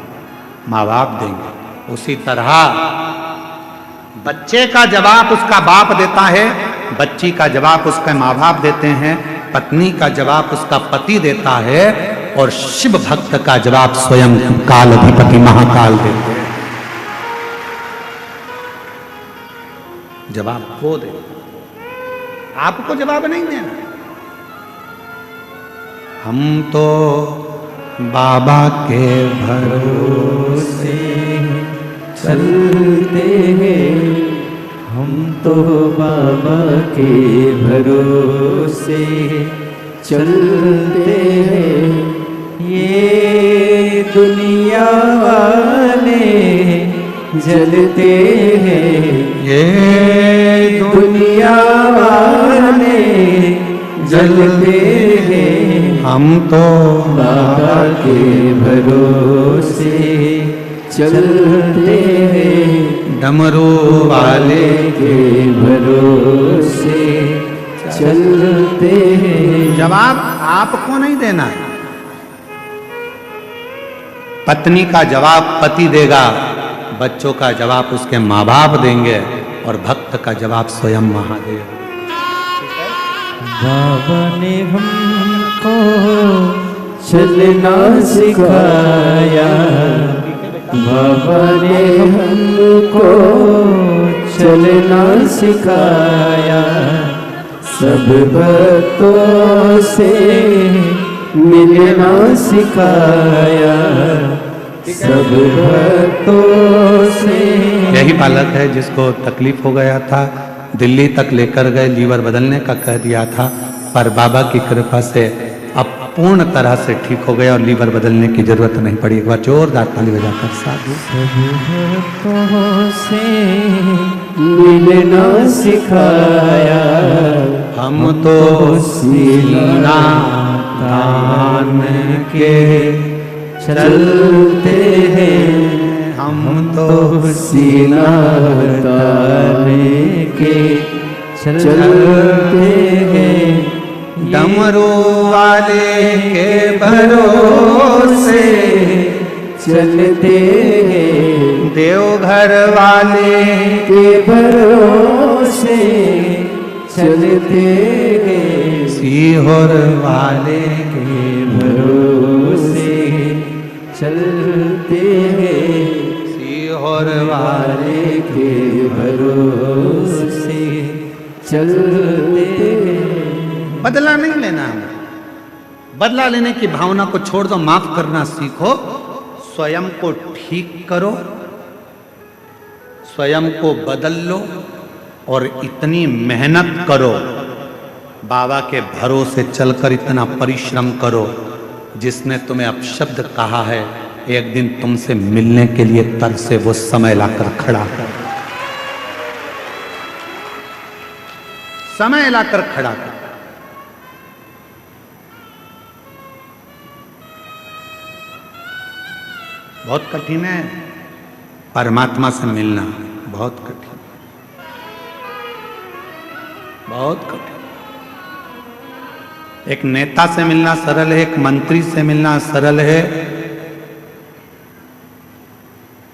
माँ बाप देंगे। उसी तरह बच्चे का जवाब उसका बाप देता है, बच्ची का जवाब उसके माँ बाप देते हैं, पत्नी का जवाब उसका पति देता है और शिव भक्त का जवाब स्वयं काल अधिपति महाकाल देते हैं। जवाब वो दे, आपको जवाब नहीं देना। हम तो बाबा के भरोसे चलते हैं, हम तो बाबा के भरोसे चलते हैं। ये दुनिया वाले जलते हैं, ये दुनिया वाले जलते हैं। हम तो बाबा के भरोसे चलते हैं, डमरू वाले के भरोसे चलते हैं। जवाब आपको नहीं देना है। पत्नी का जवाब पति देगा, बच्चों का जवाब उसके माँ बाप देंगे और भक्त का जवाब स्वयं महादेव। बाबा ने हमको चलना सिखाया, बाबा ने हमको चलना सिखाया। सब भक्तों से मिलना सिखाया, सब भक्तों से। यही बालक है जिसको तकलीफ हो गया था, दिल्ली तक लेकर गए, लीवर बदलने का कह दिया था, पर बाबा की कृपा से अब पूर्ण तरह से ठीक हो गया और लीवर बदलने की जरूरत नहीं पड़ी। एक बार जोरदार ताली बजाकर साधु। से मिलना सिखाया, हम तो सीना तान के चलते हैं, हम तो सीना ताने के चलते हैं। डमरू वाले के भरोसे चलते हैं, देवघर वाले के भरोसे चलते हैं। सीहोर वाले के भरोसे चलते हैं, सीहोर वाले वाले के भरोसे चलते हैं। बदला नहीं लेना हमें। बदला लेने की भावना को छोड़ दो, माफ करना सीखो, स्वयं को ठीक करो, स्वयं को बदल लो और इतनी मेहनत करो, बाबा के भरोसे चलकर इतना परिश्रम करो जिसने तुम्हें अपशब्द कहा है, एक दिन तुमसे मिलने के लिए तरसे वो समय लाकर खड़ा कर, समय लाकर खड़ा कर। बहुत कठिन है परमात्मा से मिलना, बहुत कठिन, बहुत कठिन। एक नेता से मिलना सरल है, एक मंत्री से मिलना सरल है,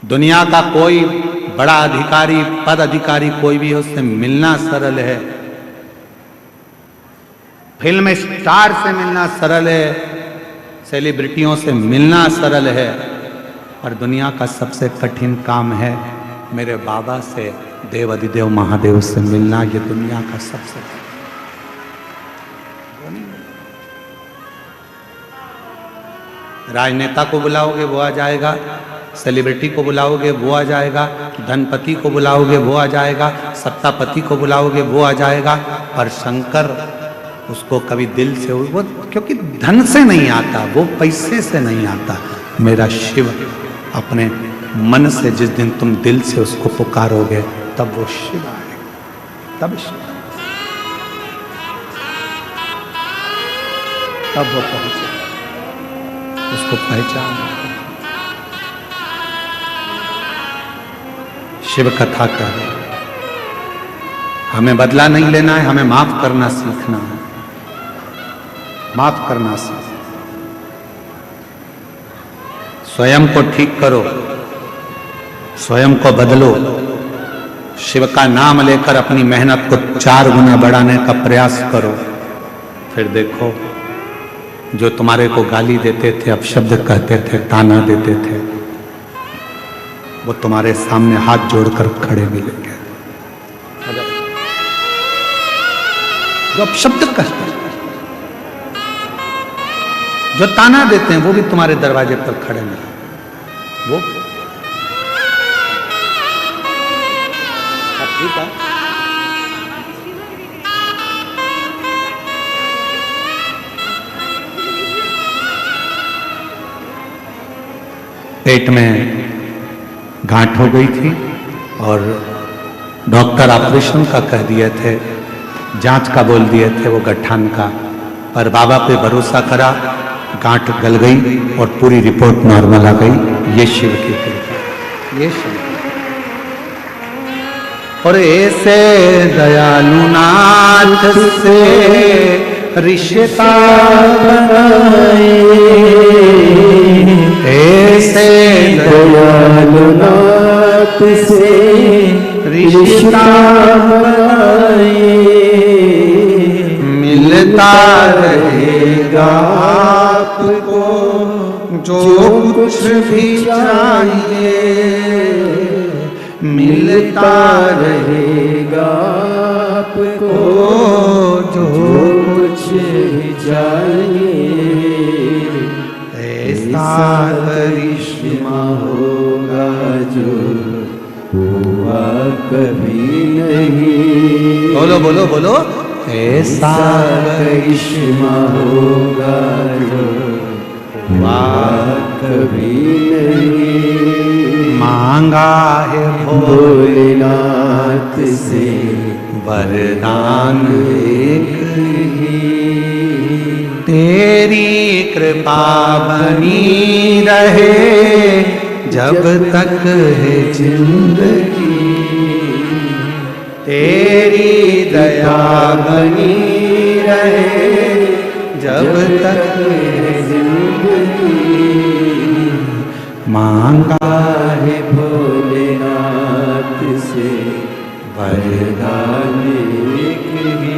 दुनिया का कोई बड़ा अधिकारी, पद अधिकारी कोई भी हो, उससे मिलना सरल है, फिल्म स्टार से मिलना सरल है, सेलिब्रिटियों से मिलना सरल है, और दुनिया का सबसे कठिन काम है मेरे बाबा से, देव अधिदेव महादेव से मिलना। ये दुनिया का सबसे राजनेता को बुलाओगे वो आ जाएगा, सेलिब्रिटी को बुलाओगे वो आ जाएगा, धनपति को बुलाओगे वो आ जाएगा, सत्तापति को बुलाओगे वो आ जाएगा, पर शंकर उसको कभी दिल से, वो क्योंकि धन से नहीं आता, वो पैसे से नहीं आता। मेरा शिव अपने मन से जिस दिन तुम दिल से उसको पुकारोगे तब वो शिव आएगा, तब शिव, तब वो पहुंचे, उसको पहचान। शिव कथा कर, हमें बदला नहीं लेना है, हमें माफ करना सीखना है, माफ करना सीखना। स्वयं को ठीक करो, स्वयं को बदलो, शिव का नाम लेकर अपनी मेहनत को 4 गुना बढ़ाने का प्रयास करो। फिर देखो, जो तुम्हारे को गाली देते थे, अपशब्द कहते थे, ताना देते थे, वो तुम्हारे सामने हाथ जोड़कर खड़े मिलेंगे। जो अपशब्द कहते हैं, जो ताना देते हैं, वो भी तुम्हारे दरवाजे पर खड़े मिलेंगे। वो ठीक है, पेट में गांठ हो गई थी और डॉक्टर ऑपरेशन का कह दिए थे, जांच का बोल दिए थे, वो गठान का, पर बाबा पे भरोसा करा, गांठ गल गई और पूरी रिपोर्ट नॉर्मल आ गई। ये शिव की कृपा, ये शिव। और ऐसे दयालु नाथ से रिश्ता बनाए, ऐसे दयालु नाथ से रिश्ता बनाए, मिलता रहेगा आपको जो कुछ भी चाहिए, मिलता रहेगा आपको जो कुछ भी चाहिए। ऐसा करिश्मा होगा जो हुआ कभी नहीं। बोलो बोलो बोलो, ऐसा करिश्मा होगा जो हुआ कभी नहीं। मांगा है भोलेनाथ से वरदान एक ही, तेरी कृपा बनी रहे जब तक है जिंदगी, तेरी दया बनी रहे जब तक है जिंदगी। मांगा है भोलेनाथ से वरदान एक ही।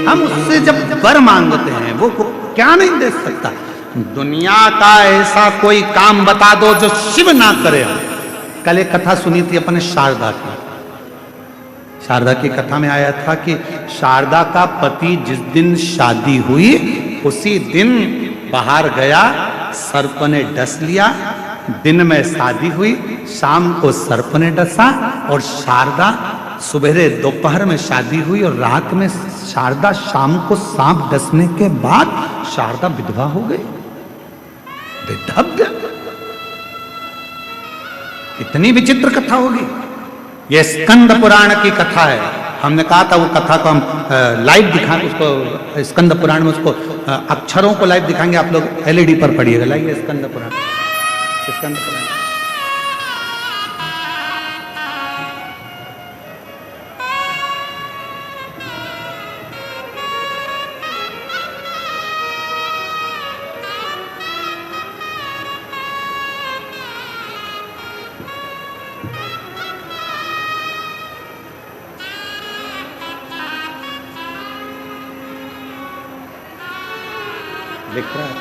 हम उससे जब वर मांगते हैं वो क्या नहीं दे सकता। दुनिया का ऐसा कोई काम बता दो जो शिव ना करे। कल एक कथा सुनी थी अपने शारदा की। शारदा की कथा में आया था कि शारदा का पति जिस दिन शादी हुई उसी दिन बाहर गया, सर्प ने डस लिया। दिन में शादी हुई, शाम को सर्प ने डसा और शारदा सुबह दोपहर में शादी हुई और रात में शारदा शाम को सांप डसने के बाद शारदा विधवा हो गई। विधव्य। इतनी विचित्र कथा होगी। यह स्कंद पुराण की कथा है। हमने कहा था वो कथा को हम लाइव दिखा, उसको स्कंद पुराण में उसको अक्षरों को लाइव दिखाएंगे। आप लोग एलईडी पर पढ़िएगा। लाइए स्कंद पुराण, स्कंद पुराण। लिख रहा है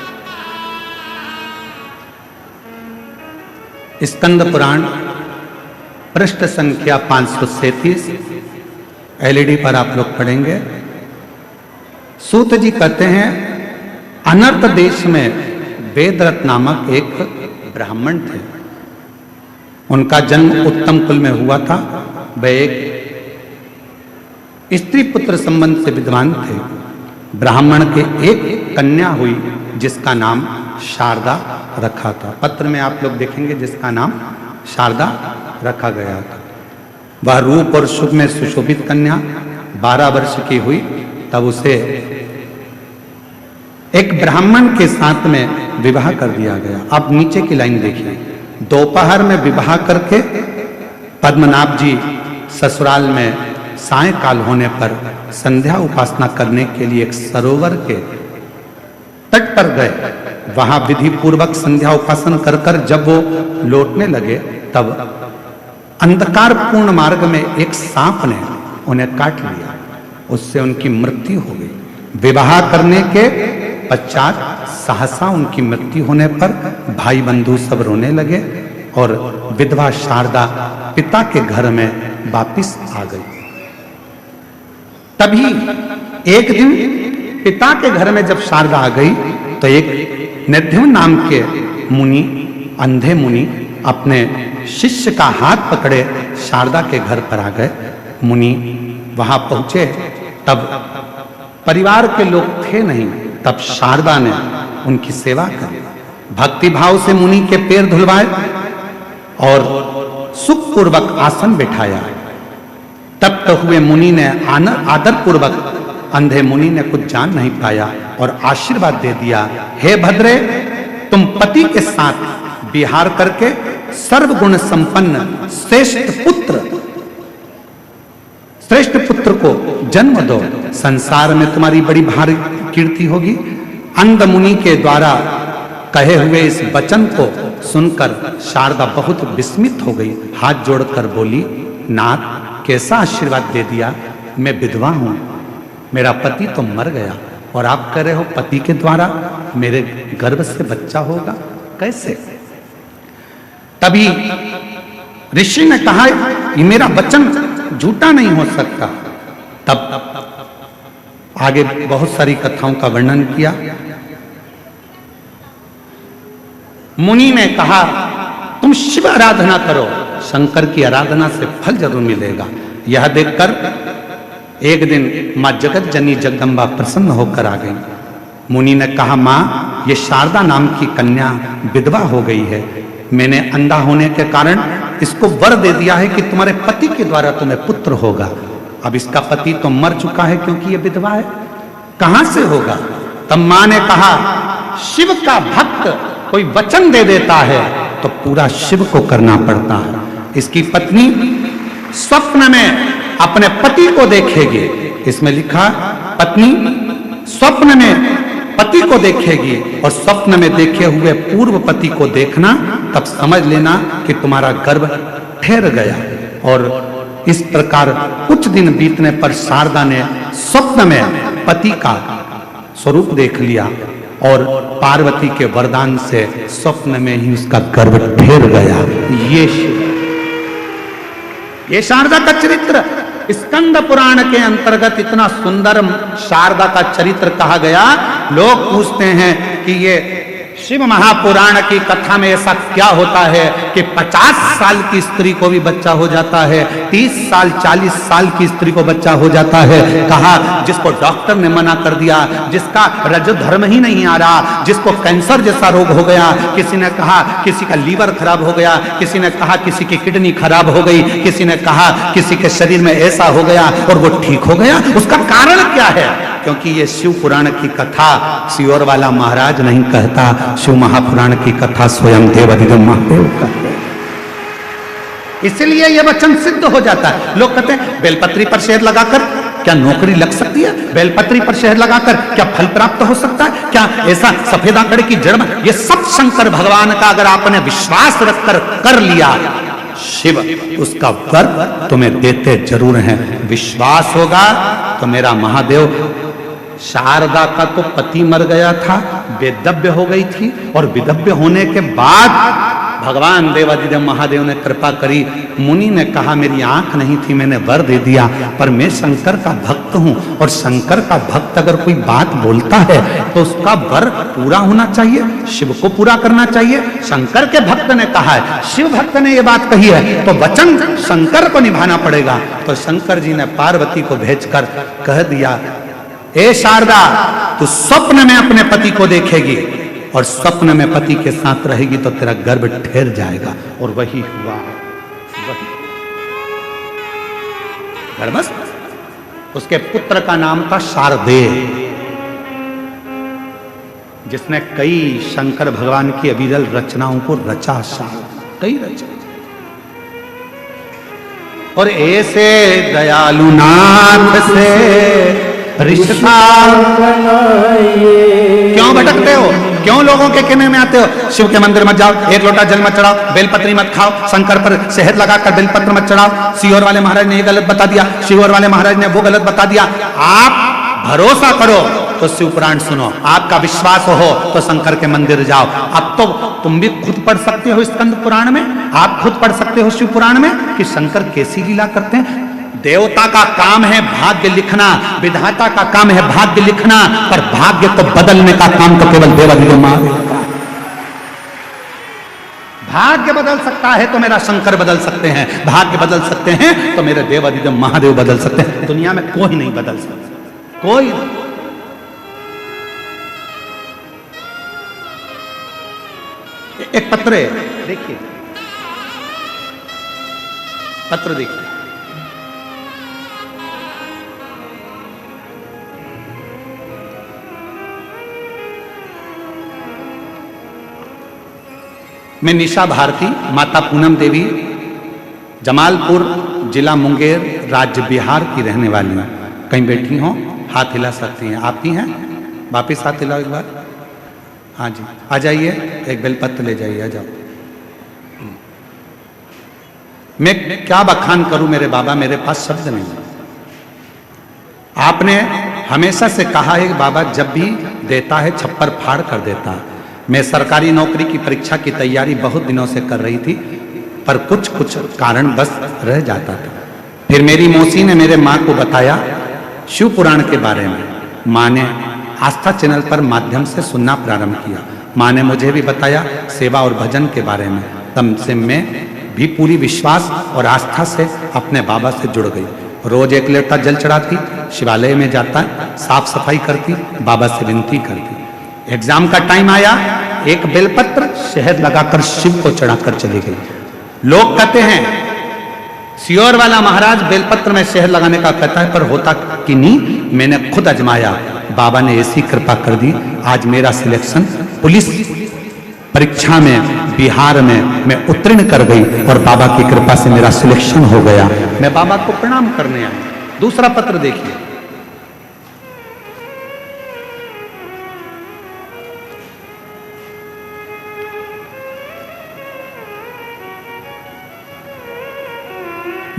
स्कंद पुराण पृष्ठ संख्या 537 एलईडी पर आप लोग पढ़ेंगे। सूत जी कहते हैं अनर्त देश में वेदरथ नामक एक ब्राह्मण थे। उनका जन्म उत्तम कुल में हुआ था। वे एक स्त्री पुत्र संबंध से विद्वान थे। ब्राह्मण के एक कन्या हुई जिसका नाम शारदा रखा था। पत्र में आप लोग देखेंगे जिसका नाम शारदा रखा गया था। वह रूप और शुभ में सुशोभित कन्या 12 वर्ष की हुई तब उसे एक ब्राह्मण के साथ में विवाह कर दिया गया। अब नीचे की लाइन देखिए। दोपहर में विवाह करके पद्मनाभ जी ससुराल में सायंकाल होने पर संध्या उपासना करने के लिए एक सरोवर के तट पर गए। वहां विधि पूर्वक संध्या उपासना कर कर जब वो लौटने लगे तब अंधकार पूर्ण मार्ग में एक सांप ने उन्हें काट लिया। उससे उनकी मृत्यु हो गई। विवाह करने के पश्चात सहसा उनकी मृत्यु होने पर भाई बंधु सब रोने लगे और विधवा शारदा पिता के घर में वापिस आ गई। तभी एक दिन पिता के घर में जब शारदा आ गई तो एक निध्यम नाम के मुनि, अंधे मुनि, अपने शिष्य का हाथ पकड़े शारदा के घर पर आ गए। मुनि वहां पहुंचे तब परिवार के लोग थे नहीं। तब शारदा ने उनकी सेवा करी। भक्ति भाव से मुनि के पैर धुलवाए और सुखपूर्वक आसन बिठाया। तब तो हुए मुनि ने आदर पूर्वक, अंधे मुनि ने कुछ जान नहीं पाया और आशीर्वाद दे दिया, हे भद्रे, तुम पति के साथ विहार करके सर्वगुण संपन्न श्रेष्ठ पुत्र को जन्म दो। संसार में तुम्हारी बड़ी भारी कीर्ति होगी। अंध मुनि के द्वारा कहे हुए इस वचन को सुनकर शारदा बहुत विस्मित हो गई। हाथ जोड़कर बोली, नाथ, कैसा आशीर्वाद दे दिया। मैं विधवा हूं, मेरा पति तो मर गया और आप कह रहे हो पति के द्वारा मेरे गर्भ से बच्चा होगा, कैसे? तभी ऋषि ने कहा, ये मेरा वचन झूठा नहीं हो सकता। तब आगे बहुत सारी कथाओं का वर्णन किया। मुनि ने कहा, तुम शिव आराधना करो, शंकर की आराधना से फल जरूर मिलेगा। यह देखकर एक दिन मां जगत जननी जगदम्बा प्रसन्न होकर आ गई। मुनि ने कहा, मां, ये शारदा नाम की कन्या विधवा हो गई है। मैंने अंधा होने के कारण इसको वर दे दिया है कि तुम्हारे पति के द्वारा तुम्हें पुत्र होगा। अब इसका पति तो मर चुका है क्योंकि ये विधवा है, कहां से होगा? तब मां ने कहा, शिव का भक्त कोई वचन दे देता है तो पूरा शिव को करना पड़ता है। इसकी पत्नी स्वप्न में अपने पति को देखेगी। इसमें लिखा, पत्नी स्वप्न में पति को देखेगी और स्वप्न में देखे हुए पूर्व पति को देखना, तब समझ लेना कि तुम्हारा गर्भ ठहर गया। और इस प्रकार कुछ दिन बीतने पर शारदा ने स्वप्न में पति का स्वरूप देख लिया और पार्वती के वरदान से स्वप्न में ही उसका गर्भ ठहर गया। ये शारदा का चरित्र स्कंद पुराण के अंतर्गत इतना सुंदर शारदा का चरित्र कहा गया। लोग पूछते हैं कि ये शिव महापुराण की कथा में ऐसा क्या होता है कि 50 साल की स्त्री को भी बच्चा हो जाता है, 30 साल 40 साल की स्त्री को बच्चा हो जाता है। कहा जिसको डॉक्टर ने मना कर दिया, जिसका रजो धर्म ही नहीं आ रहा, जिसको कैंसर जैसा रोग हो गया, किसी ने कहा किसी का लीवर खराब हो गया, किसी ने कहा किसी की किडनी खराब हो गई, किसी ने कहा किसी के शरीर में ऐसा हो गया और वो ठीक हो गया। उसका कारण क्या है? क्योंकि ये शिव पुराण की कथा सियोर वाला महाराज नहीं कहता, शिव महापुराण की कथा स्वयं देवाधिदेव महादेव कहते हैं। इसलिए यह वचन सिद्ध हो जाता है। लोग कहते हैं बेलपत्री पर शहद लगाकर क्या नौकरी लग सकती है? बेलपत्री पर शहद लगाकर क्या फल प्राप्त हो सकता है? क्या ऐसा सफेद आंकड़े की जड़ में? ये सब शंकर भगवान का अगर आपने विश्वास रखकर कर लिया, शिव उसका वर तुम्हें देते जरूर हैं। विश्वास होगा तो मेरा महादेव, शारदा का तो पति मर गया था, वेदव्य हो गई थी, और विधव्य होने के बाद भगवान देवाधिदेव महादेव ने कृपा करी। मुनि ने कहा मेरी आंख नहीं थी, मैंने वर दे दिया, पर मैं शंकर का भक्त हूं, और शंकर का भक्त अगर कोई बात बोलता है तो उसका वर पूरा होना चाहिए, शिव को पूरा करना चाहिए। शंकर के भक्त ने कहा है, शिव भक्त ने यह बात कही है, तो वचन शंकर को निभाना पड़ेगा। तो शंकर जी ने पार्वती को भेजकर कह दिया, ए शारदा, तू स्वप्न में अपने पति को देखेगी और स्वप्न में पति के साथ रहेगी तो तेरा गर्भ ठहर जाएगा। और वही हुआ, वही गर्भस्थ। उसके पुत्र का नाम था शारदेय, जिसने कई शंकर भगवान की अविरल रचनाओं को रचा। कई रचा। और ऐसे दयालु नाथ से रिश्ता क्यों भटकते हो? क्यों लोगों के कहने में आते हो? शिव के मंदिर मत जाओ, एक लोटा जल मत चढ़ाओ, बेलपत्री मत खाओ, शंकर पर शहद लगाकर बेलपत्र मत चढ़ाओ। सियोर वाले महाराज ने ये गलत बता दिया, शिवोर वाले महाराज ने वो गलत बता दिया। आप भरोसा करो तो शिव पुराण सुनो, आपका विश्वास हो तो शंकर के मंदिर जाओ। अब तो तुम भी खुद पढ़ सकते हो स्कंद पुराण में, आप खुद पढ़ सकते हो शिव पुराण में कि शंकर कैसी लीला करते हैं। देवता का काम है भाग्य लिखना, विधाता का काम है भाग्य लिखना, पर भाग्य को बदलने का काम तो केवल देवाधिदेव महादेव का। भाग्य बदल सकता है तो मेरा शंकर बदल सकते हैं, भाग्य बदल सकते हैं तो मेरे देवाधिदेव महादेव बदल सकते हैं। दुनिया में कोई नहीं बदल सकता, कोई नहीं। एक पत्र है, देखिए पत्र देखिए। मैं निशा भारती, माता पूनम देवी, जमालपुर जिला मुंगेर, राज्य बिहार की रहने वाली हूँ। कहीं बैठी हो, हाथ हिला सकती हैं। आप ही हैं? वापिस हाथ हिलाओ एक बार। हाँ जी, आ जाइए, एक बेलपत्र ले जाइए, आ जाओ। मैं क्या बखान करूं मेरे बाबा, मेरे पास शब्द नहीं। आपने हमेशा से कहा है कि बाबा जब भी देता है छप्पर फाड़ कर देता है। मैं सरकारी नौकरी की परीक्षा की तैयारी बहुत दिनों से कर रही थी, पर कुछ कारण बस रह जाता था। फिर मेरी मौसी ने मेरे माँ को बताया शिव पुराण के बारे में। माँ ने आस्था चैनल पर माध्यम से सुनना प्रारंभ किया। माँ ने मुझे भी बताया सेवा और भजन के बारे में। तब से मैं भी पूरी विश्वास और आस्था से अपने बाबा से जुड़ गई। रोज एक लोटा जल चढ़ाती, शिवालय में जाता, साफ सफाई करती, बाबा से विनती करती। एग्जाम का टाइम आया, एक बेलपत्र शहद लगाकर शिव को चढ़ाकर चली गई। लोग कहते हैं सियोर वाला महाराज बेलपत्र में शहद लगाने का कहता है, पर होता कि नहीं। मैंने खुद आजमाया, बाबा ने ऐसी कृपा कर दी। आज मेरा सिलेक्शन पुलिस परीक्षा में बिहार में मैं उत्तीर्ण कर गई और बाबा की कृपा से मेरा सिलेक्शन हो गया। मैं बाबा को प्रणाम करने आया। दूसरा पत्र देखिए।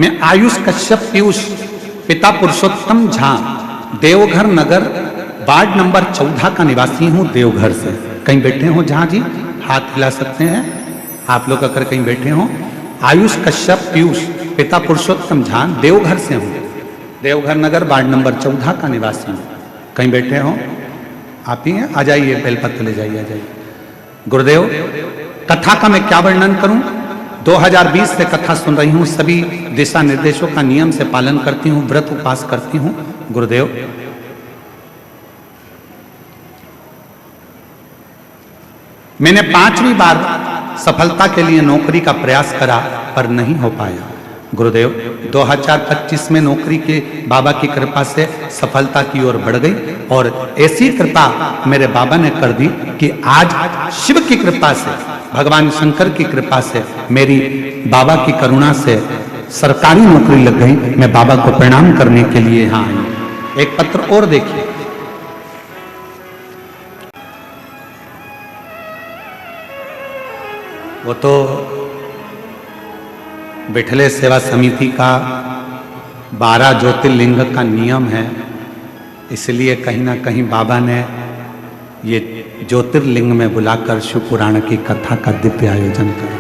मैं आयुष कश्यप पीयूष, पिता पुरुषोत्तम झा, देवघर नगर, वार्ड नंबर 14 का निवासी हूं, देवघर से। कहीं बैठे हो जहां जी, हाथ हिला सकते हैं आप लोग अगर कहीं बैठे हो। आयुष कश्यप पीयूष, पिता पुरुषोत्तम झा, देवघर से हूं, देवघर नगर, वार्ड नंबर 14 का निवासी हूं। कहीं बैठे हो आप ही हैं? आ जाइए, बेलपत्र ले जाइए, आ जाइए। गुरुदेव, कथा का मैं क्या वर्णन करूं? 2020 से कथा सुन रही हूं, सभी दिशा निर्देशों का नियम से पालन करती हूं, व्रत उपास करती हूं। गुरुदेव, मैंने 5वीं बार सफलता के लिए नौकरी का प्रयास करा पर नहीं हो पाया। गुरुदेव, 2025 में नौकरी के बाबा की कृपा से सफलता की ओर बढ़ गई और ऐसी कृपा मेरे बाबा ने कर दी कि आज शिव की कृपा से, भगवान शंकर की कृपा से, मेरी बाबा की करुणा से सरकारी नौकरी लग गई। मैं बाबा को प्रणाम करने के लिए यहाँ आई। एक पत्र और देखिए, वो तो बिठले सेवा समिति का 12 ज्योतिर्लिंग का नियम है, इसलिए कहीं ना कहीं बाबा ने ये ज्योतिर्लिंग में बुलाकर शिव पुराण की कथा का दिव्य आयोजन करा।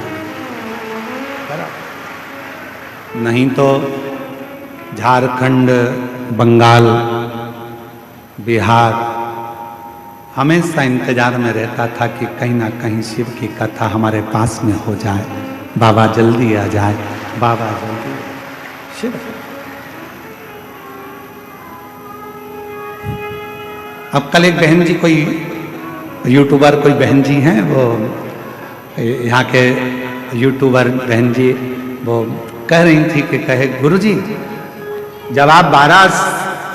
नहीं तो झारखंड, बंगाल, बिहार हमेशा इंतजार में रहता था कि कहीं ना कहीं शिव की कथा हमारे पास में हो जाए, बाबा जल्दी आ जाए, बाबा जल्दी। शिव अब कल एक बहन जी, कोई यूट्यूबर, कोई बहन जी हैं, वो यहाँ के यूट्यूबर बहन जी, वो कह रही थी कि कहे गुरुजी, जब आप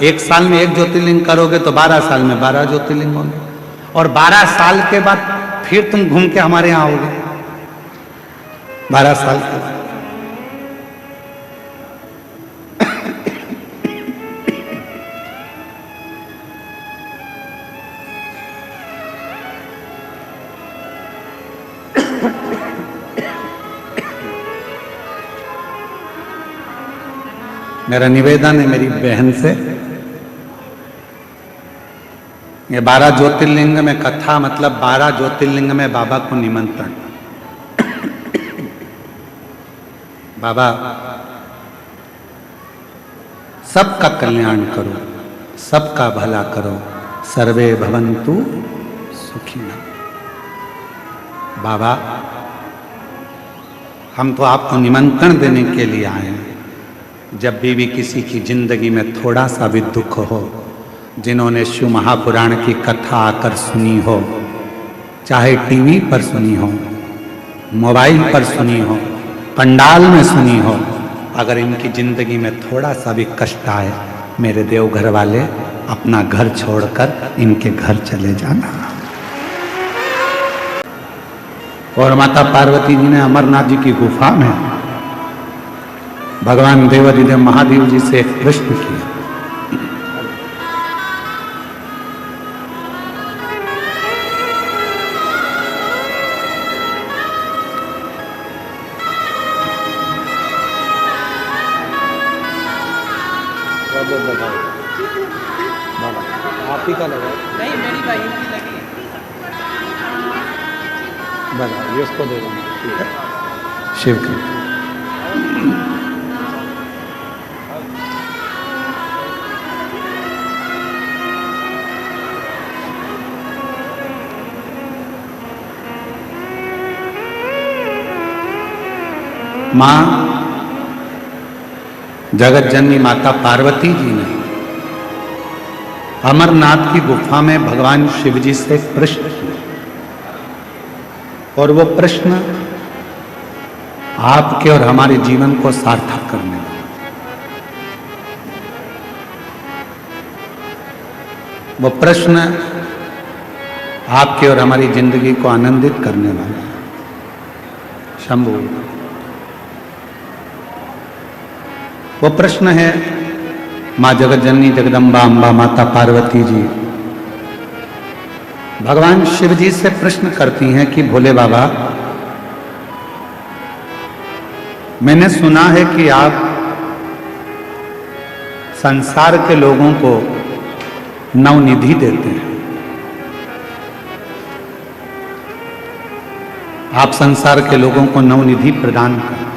एक साल में एक ज्योतिर्लिंग करोगे तो 12 साल में 12 ज्योतिर्लिंग होंगे और 12 साल के बाद फिर तुम घूम के हमारे यहाँ आओगे। 12 साल के बाद मेरा निवेदन है मेरी बहन से, ये 12 ज्योतिर्लिंग में कथा, मतलब 12 ज्योतिर्लिंग में बाबा को निमंत्रण। बाबा सबका कल्याण करो, सबका भला करो, सर्वे भवन्तु सुखिनः। बाबा, हम तो आपको निमंत्रण देने के लिए आए हैं। जब भी किसी की जिंदगी में थोड़ा सा भी दुख हो, जिन्होंने शिव महापुराण की कथा आकर सुनी हो, चाहे टीवी पर सुनी हो, मोबाइल पर सुनी हो, पंडाल में सुनी हो, अगर इनकी जिंदगी में थोड़ा सा भी कष्ट आए, मेरे देवघर वाले अपना घर छोड़कर इनके घर चले जाना। और माता पार्वती जी ने अमरनाथ जी की गुफा में भगवान देवाधिदेव महादेव जी से एक प्रश्न किया। बाबा आप ही का लगा? नहीं, मेरी बहन की लगी। बना ये उसको दे देंगे, ठीक है? शिव की मां जगत जननी माता पार्वती जी ने अमरनाथ की गुफा में भगवान शिव जी से एक प्रश्न किया और वो प्रश्न आपके और हमारे जीवन को सार्थक करने वाला, वो प्रश्न आपके और हमारी जिंदगी को आनंदित करने वाला। शंभु, वो प्रश्न है, माँ जगत जननी जगदम्बा अम्बा माता पार्वती जी भगवान शिव जी से प्रश्न करती हैं कि भोले बाबा, मैंने सुना है कि आप संसार के लोगों को नवनिधि देते हैं, आप संसार के लोगों को नवनिधि प्रदान करते हैं,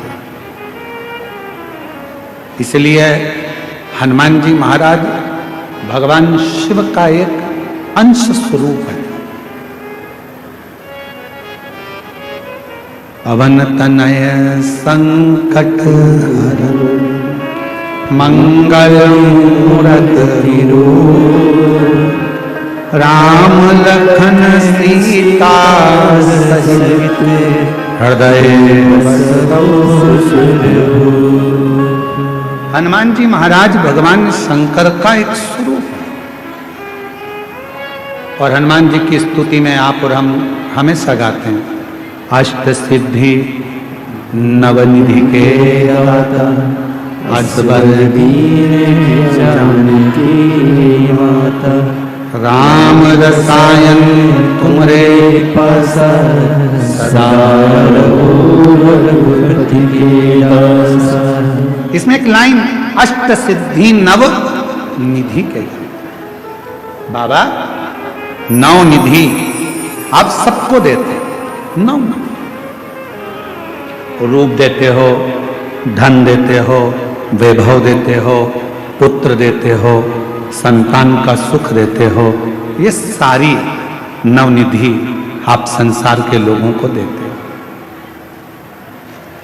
इसलिए हनुमान जी महाराज भगवान शिव का एक अंश स्वरूप है। पवन तनय संकट हरन मंगल मूरति राम लखन सीता सहित हृदय हनुमान जी महाराज भगवान शंकर का एक स्वरूप है और हनुमान जी की स्तुति में आप और हम हमेशा गाते हैं। अष्ट सिद्धि नवनिधि के दाता असबर दीन जानकी माता राम रसायन तुमरे पास सदा रघुपति के दासा। इसमें एक लाइन अष्ट सिद्धि नव निधि के बाबा नौ निधि आप सबको देते नौ रूप देते हो, धन देते हो, वैभव देते हो, पुत्र देते हो, संतान का सुख देते हो। ये सारी नवनिधि आप संसार के लोगों को देते हो।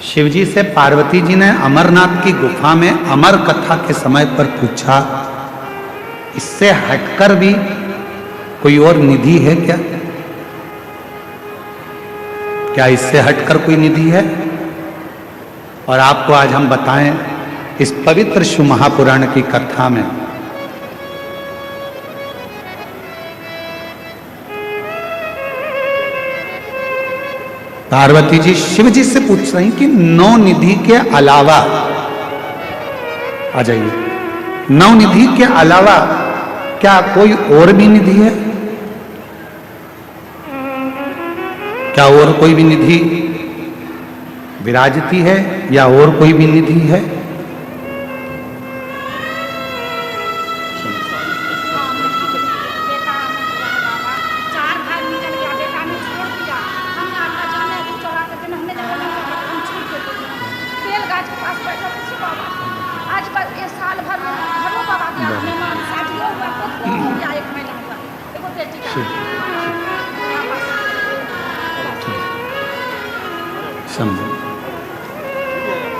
शिवजी से पार्वती जी ने अमरनाथ की गुफा में अमर कथा के समय पर पूछा, इससे हटकर भी कोई और निधि है क्या? क्या इससे हटकर कोई निधि है? और आपको आज हम बताएं इस पवित्र शिव महापुराण की कथा में पार्वती जी शिव जी से पूछ रही कि नौ निधि के अलावा, आ जाइए, नौ निधि के अलावा क्या कोई और भी निधि है? क्या और कोई भी निधि विराजती है या और कोई भी निधि है?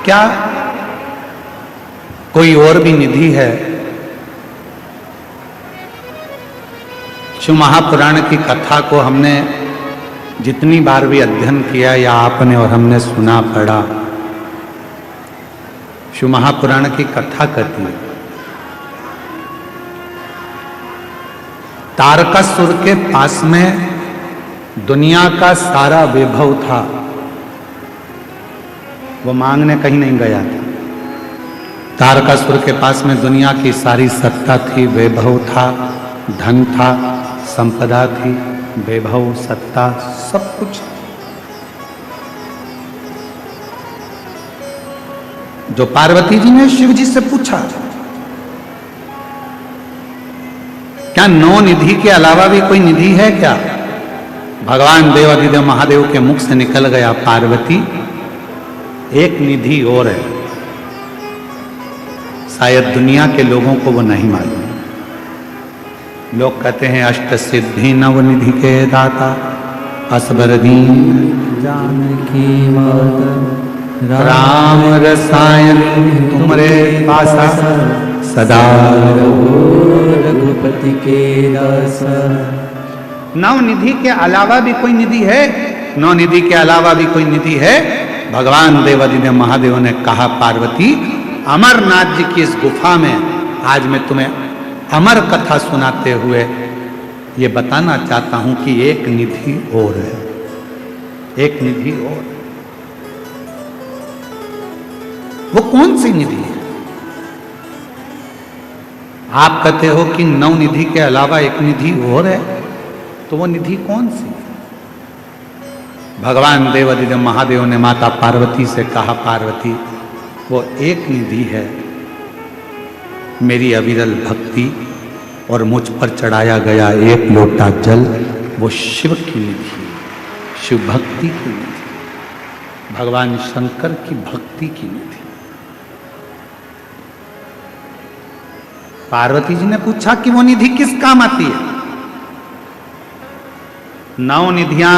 क्या कोई और भी निधि है? शिव महापुराण की कथा को हमने जितनी बार भी अध्ययन किया या आपने और हमने सुना पढ़ा, शिव महापुराण की कथा कहती है तारकासुर के पास में दुनिया का सारा वैभव था, वो मांगने कहीं नहीं गया था। तारकासुर के पास में दुनिया की सारी सत्ता थी, वैभव था, धन था, संपदा थी, वैभव, सत्ता, सब कुछ। जो पार्वती जी ने शिव जी से पूछा क्या नौ निधि के अलावा भी कोई निधि है क्या? भगवान देवाधिदेव महादेव के मुख से निकल गया, पार्वती एक निधि और है, शायद दुनिया के लोगों को वो नहीं मालूम। लोग कहते हैं अष्ट सिद्धि नव निधि के दाता असबर दीन जानकी माता राम रसायन तुमरे पासा सदा रघुपति के दासा। नव निधि के अलावा भी कोई निधि है? नौ निधि के अलावा भी कोई निधि है? भगवान देवाधिदेव महादेव ने कहा, पार्वती अमरनाथ जी की इस गुफा में आज मैं तुम्हें अमर कथा सुनाते हुए ये बताना चाहता हूं कि एक निधि और है, एक निधि और। वो कौन सी निधि है? आप कहते हो कि नौ निधि के अलावा एक निधि और है, तो वो निधि कौन सी? भगवान देवाधिदेव महादेव ने माता पार्वती से कहा, पार्वती वो एक निधि है, मेरी अविरल भक्ति और मुझ पर चढ़ाया गया एक लोटा जल, वो शिव की निधि, शिव भक्ति की निधि, भगवान शंकर की भक्ति की निधि। पार्वती जी ने पूछा कि वो निधि किस काम आती है? नौ निधियां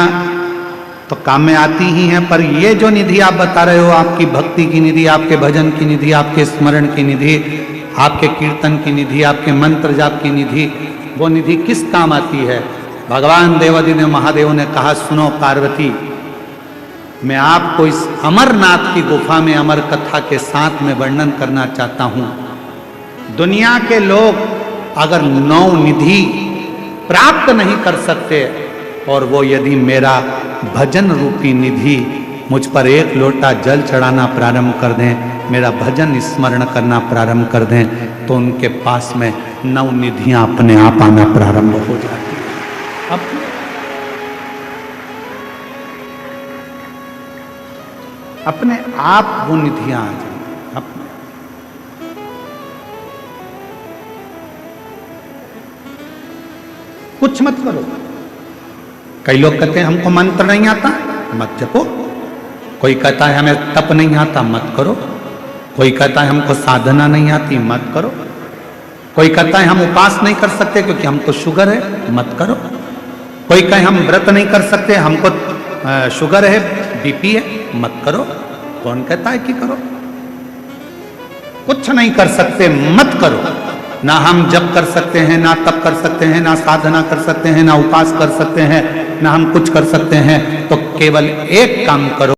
तो काम में आती ही हैं, पर ये जो निधि आप बता रहे हो, आपकी भक्ति की निधि, आपके भजन की निधि, आपके स्मरण की निधि, आपके कीर्तन की निधि, आपके मंत्र जाप की निधि, वो निधि किस काम आती है? भगवान देवादिदेव महादेव ने कहा, सुनो पार्वती, मैं आपको इस अमरनाथ की गुफा में अमर कथा के साथ में वर्णन करना चाहता हूं। दुनिया के लोग अगर 9 निधि प्राप्त नहीं कर सकते, और वो यदि मेरा भजन रूपी निधि मुझ पर एक लोटा जल चढ़ाना प्रारंभ कर दें, मेरा भजन स्मरण करना प्रारंभ कर दें, तो उनके पास में 9 निधियां अपने आप आना प्रारंभ हो जाती हैं। अपने आप वो निधियां आ जाएंगी। कुछ मत करो। कई लोग कहते हैं हमको मंत्र नहीं आता, मत जपो। कोई कहता है हमें तप नहीं आता, मत करो। कोई कहता है हमको साधना नहीं आती, मत करो। कोई कहता है हम उपास नहीं कर सकते क्योंकि हमको शुगर है, मत करो। कोई कहे हम व्रत नहीं कर सकते, हमको शुगर है, बीपी है, मत करो। कौन कहता है कि करो? कुछ नहीं कर सकते, मत करो। ना हम जप कर सकते हैं, ना तप कर सकते हैं, ना साधना कर सकते हैं, ना उपास कर सकते हैं, ना हम कुछ कर सकते हैं। तो केवल एक काम करो,